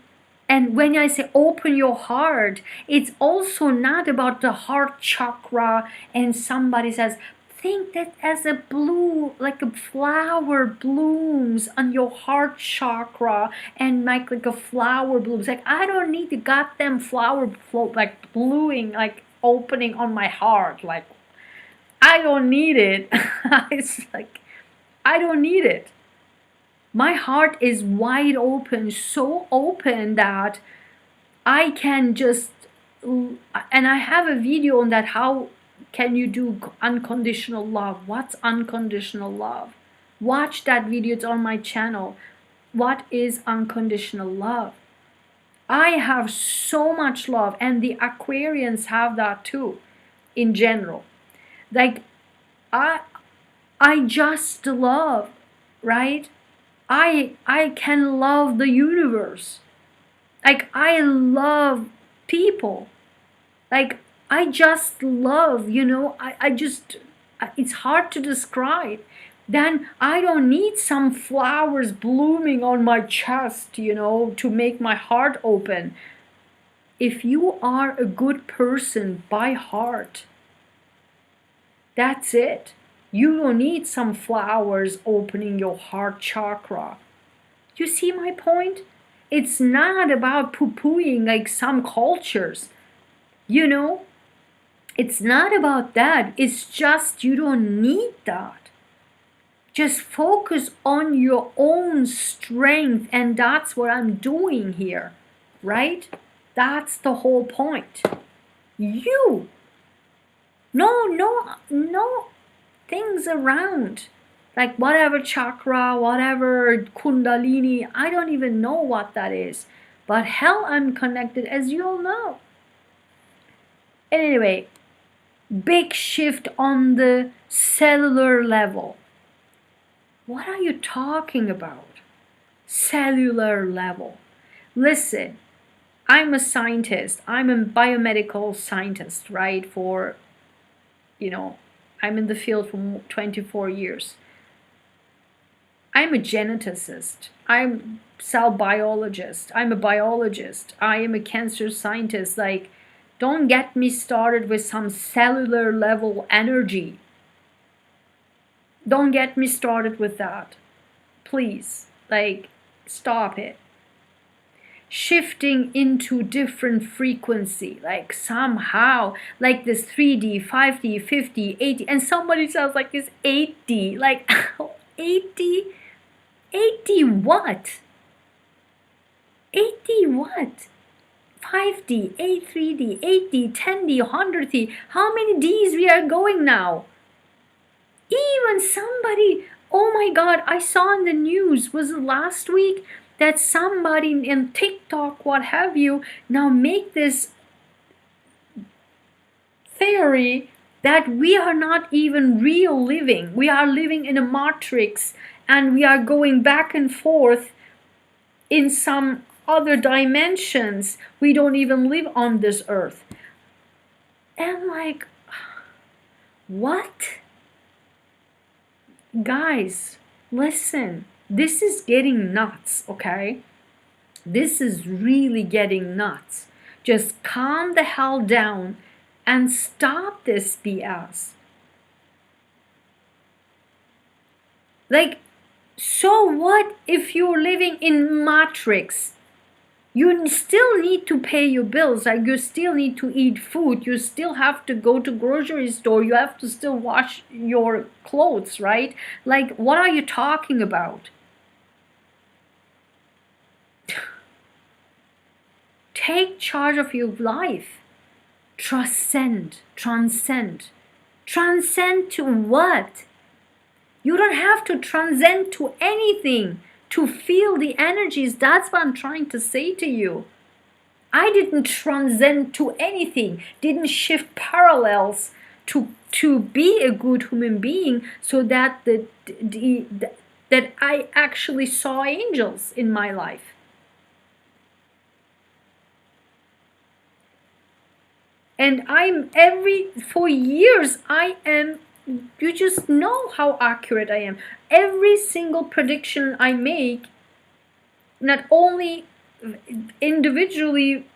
A: And when I say open your heart, it's also not about the heart chakra. And somebody says, think that as a blue, like a flower blooms on your heart chakra, and like a flower blooms. Like, I don't need the goddamn flower like blowing, like opening on my heart. Like, I don't need it. It's like, I don't need it. My heart is wide open, so open that I can just, and I have a video on that, how can you do unconditional love? What's unconditional love? Watch that video, it's on my channel. What is unconditional love? I have so much love, and the Aquarians have that too, in general. Like, I just love, right? I can love the universe. Like, I love people. Like, I just love, I just, it's hard to describe. Then I don't need some flowers blooming on my chest, to make my heart open. If you are a good person by heart, that's it. You don't need some flowers opening your heart chakra. You see my point? It's not about poo-pooing like some cultures. It's not about that. It's just you don't need that. Just focus on your own strength, and that's what I'm doing here, right? That's the whole point. You. No things around. Like whatever chakra, whatever kundalini, I don't even know what that is. But hell, I'm connected, as you all know. And anyway, big shift on the cellular level. What are you talking about? Cellular level. Listen, I'm a scientist. I'm a biomedical scientist, right? I'm in the field for 24 years. I'm a geneticist. I'm cell biologist. I'm a biologist. I am a cancer scientist. Like, don't get me started with some cellular level energy. Don't get me started with that. Please, like, stop it. Shifting into different frequency, like somehow, like this 3D, 5D, 50, 80, and somebody sounds like this 8D, like 80, 80 what? 80 what? 5D, 3D, 8D, 10D, 100D, how many Ds we are going now? Even somebody, oh my God, I saw in the news, was it last week, that somebody in TikTok, what have you, now make this theory that we are not even real living. We are living in a matrix, and we are going back and forth in some other dimensions. We don't even live on this earth. And like, what? Guys, listen. This is getting nuts, okay? This is really getting nuts. Just calm the hell down and stop this BS. Like, so what if you're living in Matrix? You still need to pay your bills. Like, you still need to eat food. You still have to go to grocery store. You have to still wash your clothes, right? Like, what are you talking about? Take charge of your life. Transcend. Transcend to what? You don't have to transcend to anything to feel the energies. That's what I'm trying to say to you. I didn't transcend to anything, didn't shift parallels to be a good human being, so that that I actually saw angels in my life. And for years, you just know how accurate I am. Every single prediction I make, not only individually,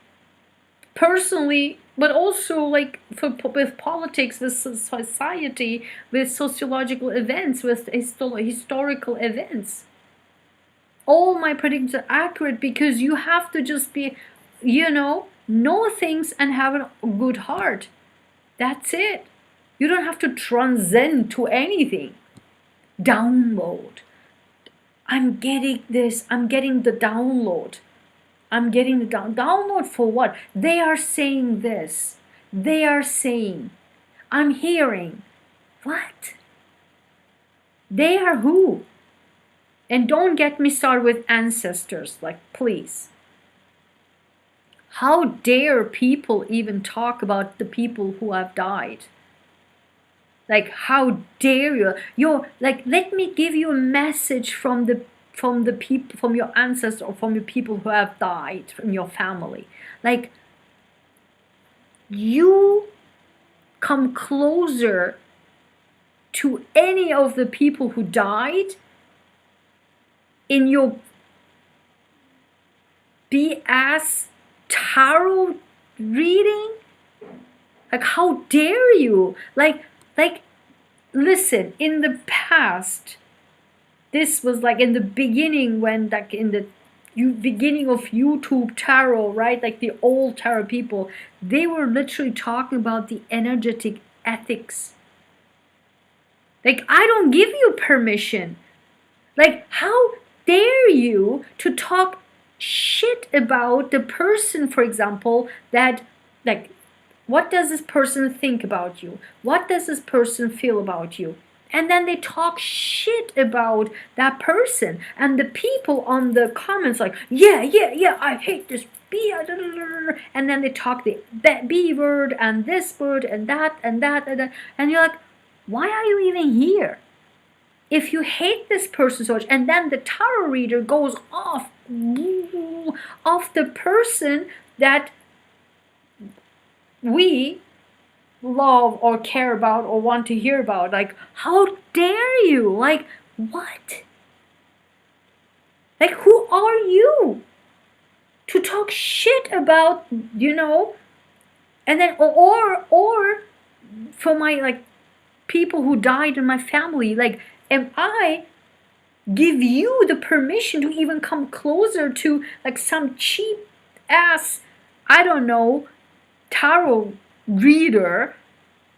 A: personally, but also like with politics, with society, with sociological events, with historical events. All my predictions are accurate because you have to just be, know things and have a good heart. That's it. You don't have to transcend to anything. Download. I'm getting this. I'm getting the download. I'm getting the download for what? They are saying this. They are saying. I'm hearing. What? They are who? And don't get me started with ancestors. Like, please. How dare people even talk about the people who have died? Like, how dare you? Let me give you a message from the people, from your ancestors, or from your people who have died, from your family. Like, you come closer to any of the people who died in your BS tarot reading? Like, how dare you? Like, listen, in the past, this was like in the beginning, when like in the beginning of YouTube tarot, right? Like the old tarot people, they were literally talking about the energetic ethics. Like, I don't give you permission. Like, how dare you to talk shit about the person, for example, that, like, what does this person think about you? What does this person feel about you? And then they talk shit about that person. And the people on the comments like, yeah, I hate this B. And then they talk the B word and this word and that and that and that. And you're like, why are you even here? If you hate this person so much, and then the tarot reader goes off the person that we love or care about or want to hear about. Like, how dare you? Like, what? Like, who are you to talk shit about, and then, or for my, like, people who died in my family, like, am I give you the permission to even come closer to, like, some cheap ass, I don't know, tarot reader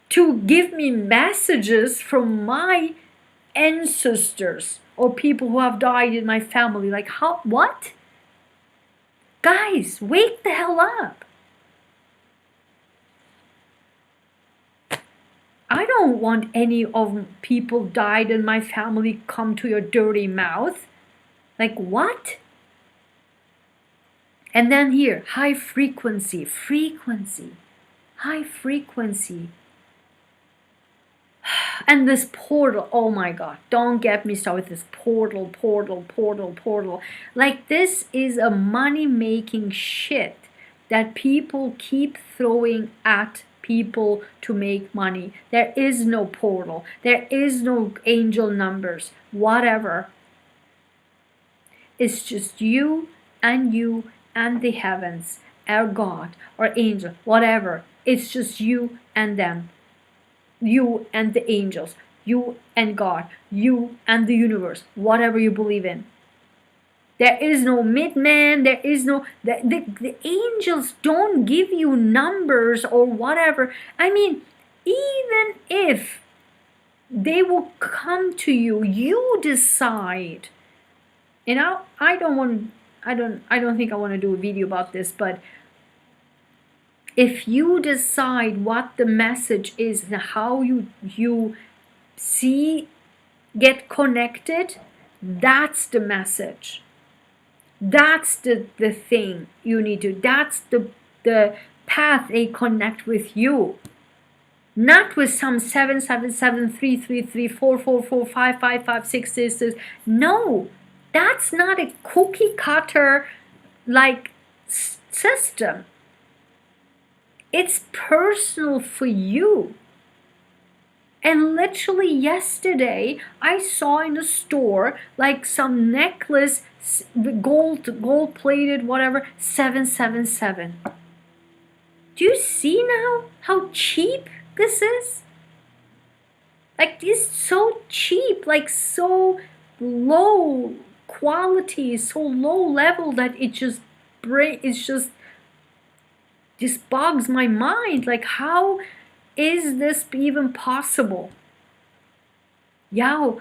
A: to give me messages from my ancestors or people who have died in my family? Like, how? What? Guys, wake the hell up. I don't want any of people died in my family come to your dirty mouth. Like, what? And then here, high frequency, high frequency. And this portal, oh my God, don't get me started with this portal. Like, this is a money-making shit that people keep throwing at people to make money. There is no portal. There is no angel numbers, whatever. It's just you and the heavens, or God, or angel, whatever. It's just you and them. You and the angels, you and God, you and the universe, whatever you believe in. There is no midman. There is no, the angels don't give you numbers or whatever. I mean, even if they will come to you, you decide. And I don't think I want to do a video about this, but if you decide what the message is and how you see, get connected, that's the message. That's the thing you need to, that's the path they connect with you. Not with some 777 333 444 555 666. No, that's not a cookie cutter like system. It's personal for you. And literally yesterday, I saw in the store like some necklace, gold plated, whatever, 777. Do you see now how cheap this is? Like, it's so cheap, like so low quality, so low level that it just bogs my mind. Like, how is this even possible? Yeah,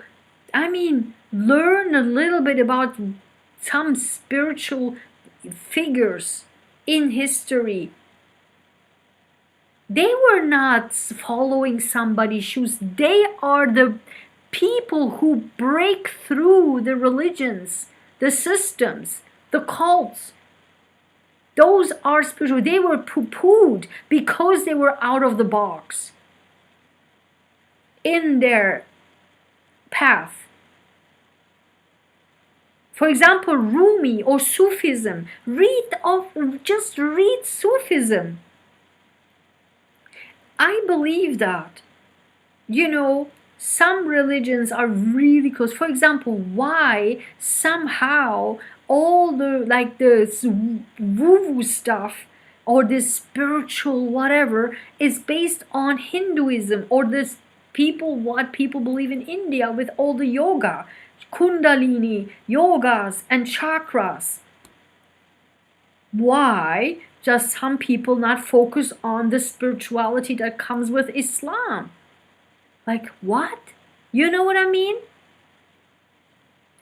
A: I mean, learn a little bit about some spiritual figures in history. They were not following somebody's shoes. They are the people who break through the religions, the systems, the cults. Those are spiritual. They were poo-pooed because they were out of the box in their path. For example, Rumi or Sufism. Just read Sufism. I believe that, some religions are really close. For example, why somehow all this woo-woo stuff or this spiritual whatever is based on Hinduism, or what people believe in India with all the yoga, Kundalini, yogas and chakras. Why just some people not focus on the spirituality that comes with Islam? Like, what? You know what I mean?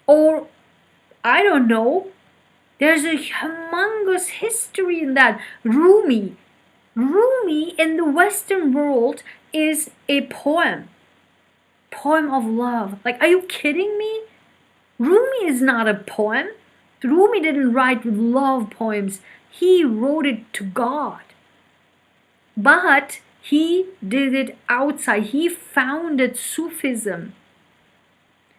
A: Or, I don't know, there's a humongous history in that. Rumi in the Western world is a poem of love. Like, are you kidding me? Rumi is not a poem. Rumi didn't write love poems. He wrote it to God. But he did it outside. He founded Sufism,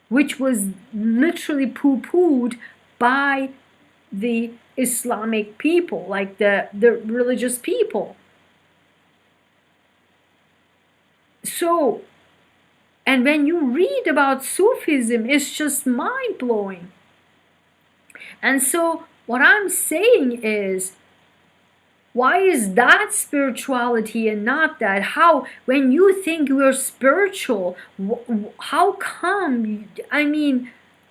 A: which was literally poo-pooed by the Islamic people, like the religious people. So, and when you read about Sufism, it's just mind-blowing. And so what I'm saying is, why is that spirituality and not that? How, when you think you're spiritual, how come,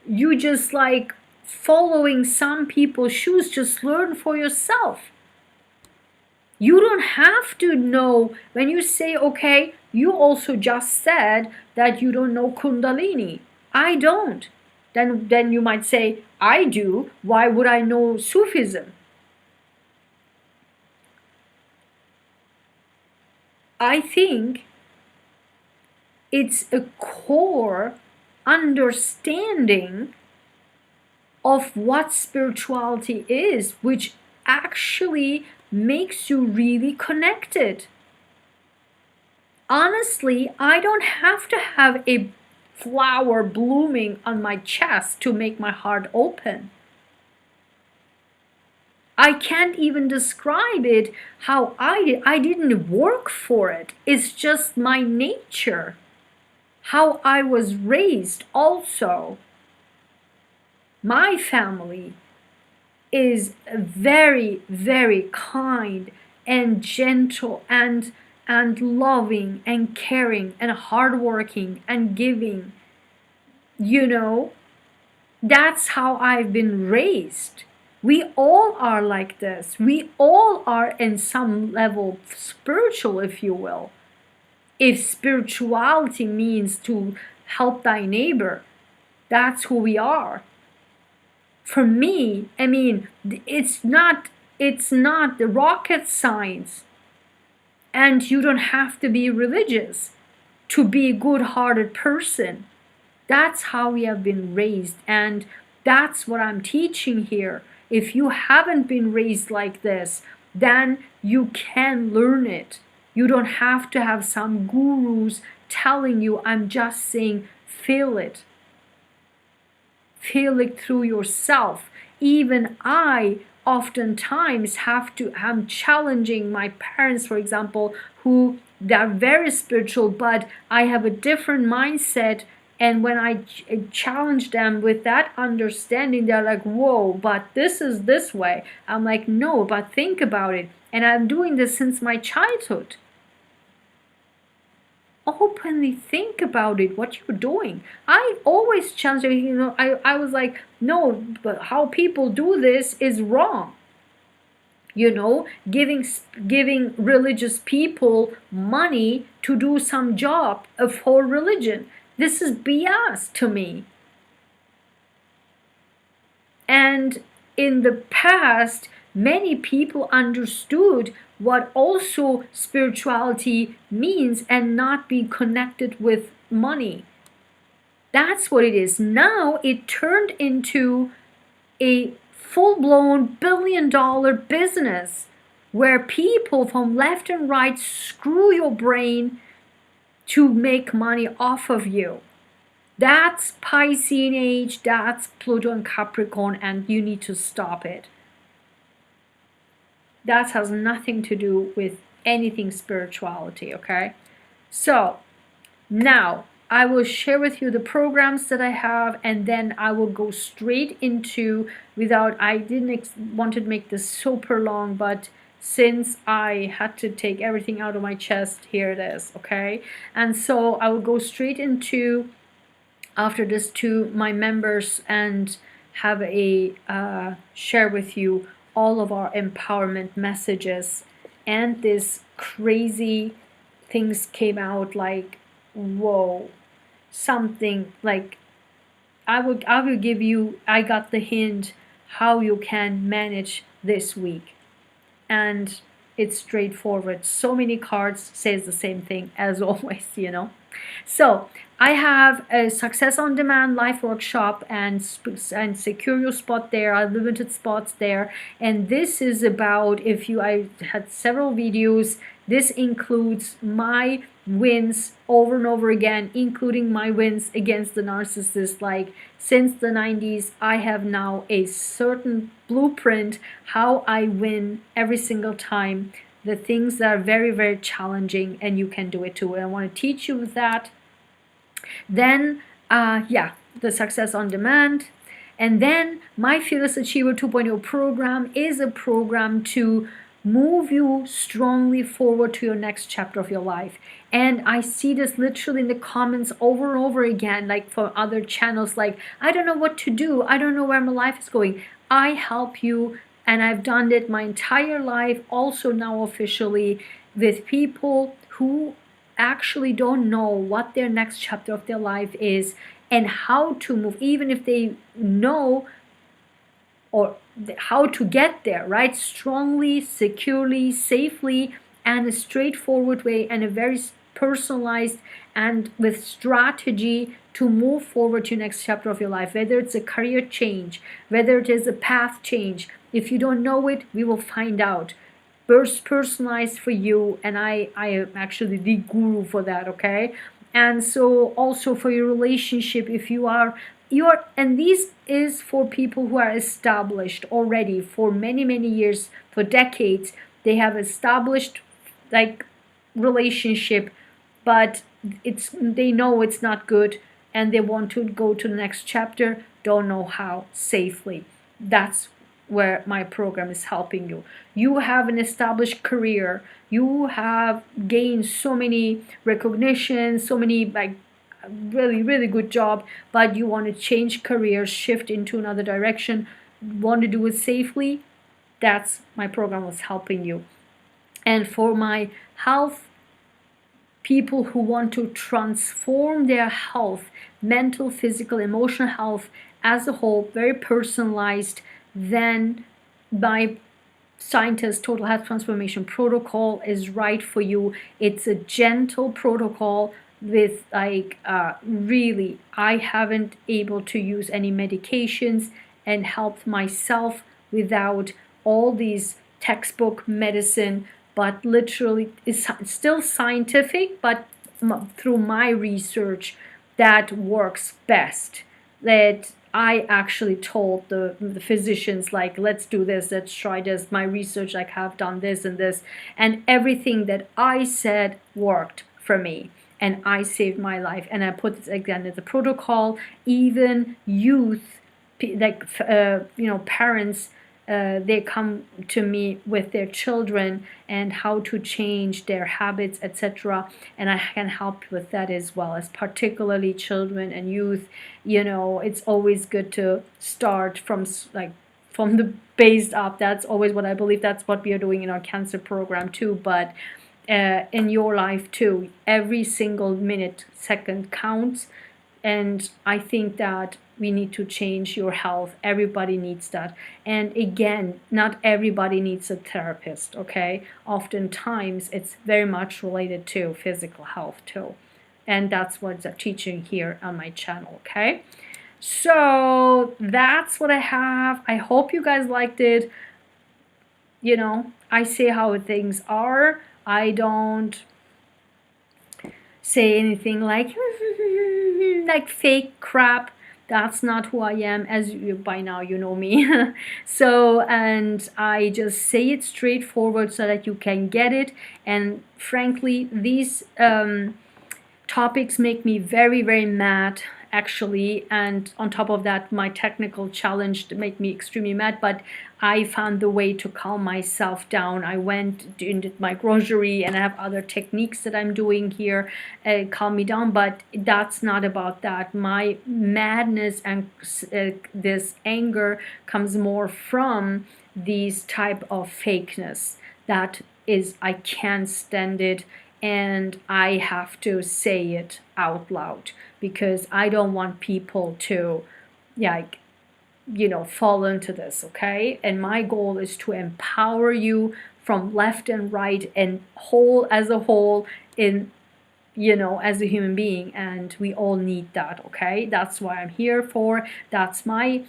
A: you just like following some people's shoes? Just learn for yourself. You don't have to know. When you say, okay, you also just said that you don't know Kundalini. I don't. Then you might say, I do. Why would I know Sufism? I think it's a core understanding of what spirituality is, which actually makes you really connected. Honestly, I don't have to have a flower blooming on my chest to make my heart open. I can't even describe it how I didn't work for it. It's just my nature. How I was raised also. My family is very, very kind and gentle and loving and caring and hardworking and giving. That's how I've been raised. We all are like this. We all are in some level spiritual, if you will. If spirituality means to help thy neighbor, that's who we are. For me, I mean, it's not the rocket science, and you don't have to be religious to be a good-hearted person. That's how we have been raised, and that's what I'm teaching here. If you haven't been raised like this, then you can learn it. You don't have to have some gurus telling you. I'm just saying, feel it. Feel it through yourself. Even I oftentimes I'm challenging my parents, for example, who they're very spiritual, but I have a different mindset. And when I challenge them with that understanding, they're like, whoa, but this is this way. I'm like, no, but think about it. And I'm doing this since my childhood. Openly think about it, what you're doing. I always challenge, I was like, no, but how people do this is wrong. Giving religious people money to do some job for religion. This is BS to me. And in the past, many people understood what also spirituality means and not be connected with money. That's what it is. Now it turned into a full-blown billion-dollar business where people from left and right screw your brain to make money off of you. That's Piscean age, that's Pluto and Capricorn, and you need to stop it. That has nothing to do with anything spirituality, okay? So now I will share with you the programs that I have, and then I will go straight into, I didn't want to make this super long, but since I had to take everything out of my chest, here it is, okay? And so I will go straight into, after this, to my members and have a share with you all of our empowerment messages. And this crazy things came out like, whoa, something like, I will give you, I got the hint how you can manage this week. And it's straightforward. So many cards says the same thing as always, So I have a Success on Demand live workshop and secure your spot there. Are limited spots there, and this is about, I had several videos. This includes my wins over and over again, including my wins against the narcissist. Like since the 90s, I have now a certain blueprint how I win every single time. The things that are very, very challenging, and you can do it too. And I want to teach you that. Then, the Success on Demand. And then my Fearless Achiever 2.0 program is a program to move you strongly forward to your next chapter of your life. And I see this literally in the comments over and over again, like for other channels, like, I don't know what to do. I don't know where my life is going. I help you. And I've done it my entire life, also now officially, with people who actually don't know what their next chapter of their life is and how to move, even if they know or how to get there, right? Strongly, securely, safely, and a straightforward way, and a very personalized and with strategy to move forward to your next chapter of your life, whether it's a career change, whether it is a path change. If you don't know it, we will find out. Personalized for you, and I am actually the guru for that, okay? And so also for your relationship, if you are, and this is for people who are established already for many, many years, for decades. They have established like relationship, but they know it's not good, and they want to go to the next chapter, don't know how safely. That's where my program is helping you. You have an established career, you have gained so many recognition, so many really, really good job, but you want to change careers, shift into another direction, want to do it safely, that's my program was helping you. And for my health, people who want to transform their health, mental, physical, emotional health as a whole, very personalized, then my scientist total health transformation protocol is right for you. It's a gentle protocol with like really, I haven't able to use any medications and helped myself without all these textbook medicine, but literally it's still scientific, but through my research that works best. That I actually told the physicians, like, let's do this, let's try this. My research, like, have done this and this, and everything that I said worked for me, and I saved my life. And I put this again as a protocol. Even youth, like parents, they come to me with their children and how to change their habits, etc., and I can help with that as well, as particularly children and youth. It's always good to start from from the base up. That's always what I believe. That's what we are doing in our cancer program too, but in your life too, every single minute, second counts. And I think that we need to change your health. Everybody needs that. And again, not everybody needs a therapist, okay? Oftentimes, it's very much related to physical health too. And that's what I'm teaching here on my channel, okay? So that's what I have. I hope you guys liked it. I say how things are. I don't say anything like like fake crap. That's not who I am, as you by now you know me. So, and I just say it straightforward so that you can get it. And frankly, these topics make me very, very mad, actually. And on top of that, my technical challenge to make me extremely mad, but I found the way to calm myself down. I went and did my grocery, and I have other techniques that I'm doing here, calm me down. But that's not about that. My madness and this anger comes more from these type of fakeness. That is, I can't stand it. And I have to say it out loud because I don't want people to, fall into this, okay? And my goal is to empower you from left and right and whole as a whole in, as a human being. And we all need that, okay? That's why I'm here for. That's my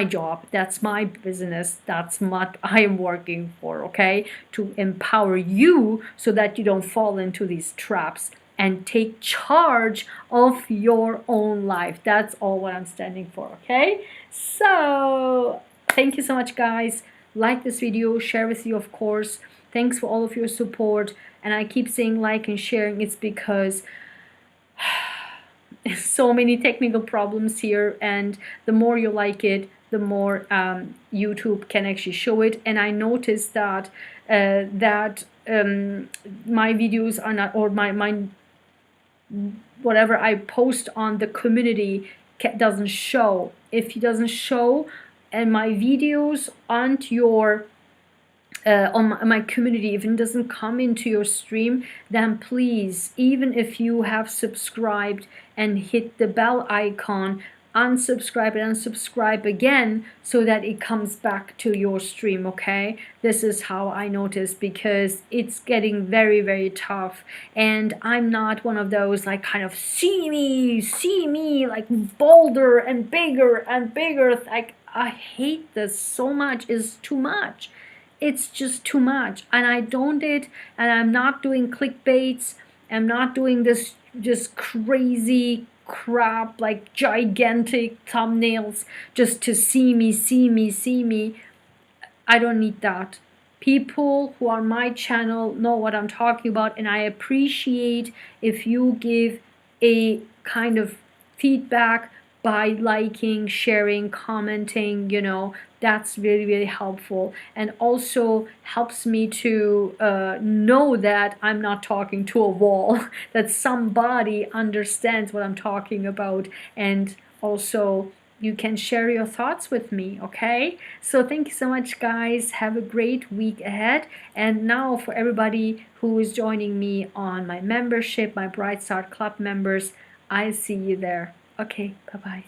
A: job. That's my business. That's what I am working for, okay? To empower you so that you don't fall into these traps and take charge of your own life. That's all what I'm standing for, okay? So thank you so much, guys. Like this video, share with you, of course. Thanks for all of your support. And I keep saying like and sharing. It's because so many technical problems here, and the more you like it, the more YouTube can actually show it. And I noticed that my videos are not, or my whatever I post on the community doesn't show. If it doesn't show and my videos aren't your on my community, if it doesn't come into your stream, then please, even if you have subscribed and hit the bell icon, unsubscribe and unsubscribe again so that it comes back to your stream, okay? This is how I notice, because it's getting very, very tough. And I'm not one of those like kind of see me like bolder and bigger, like I hate this so much. It's too much. It's just too much. And I don't it, and I'm not doing clickbaits. I'm not doing this just crazy crap like gigantic thumbnails just to see me. I don't need that. People who are on my channel know what I'm talking about, and I appreciate if you give a kind of feedback by liking, sharing, commenting, That's really, really helpful, and also helps me to know that I'm not talking to a wall, that somebody understands what I'm talking about, and also you can share your thoughts with me. Okay, so thank you so much, guys. Have a great week ahead. And now for everybody who is joining me on my membership, my Bright Start Club members, I see you there. Okay, bye bye.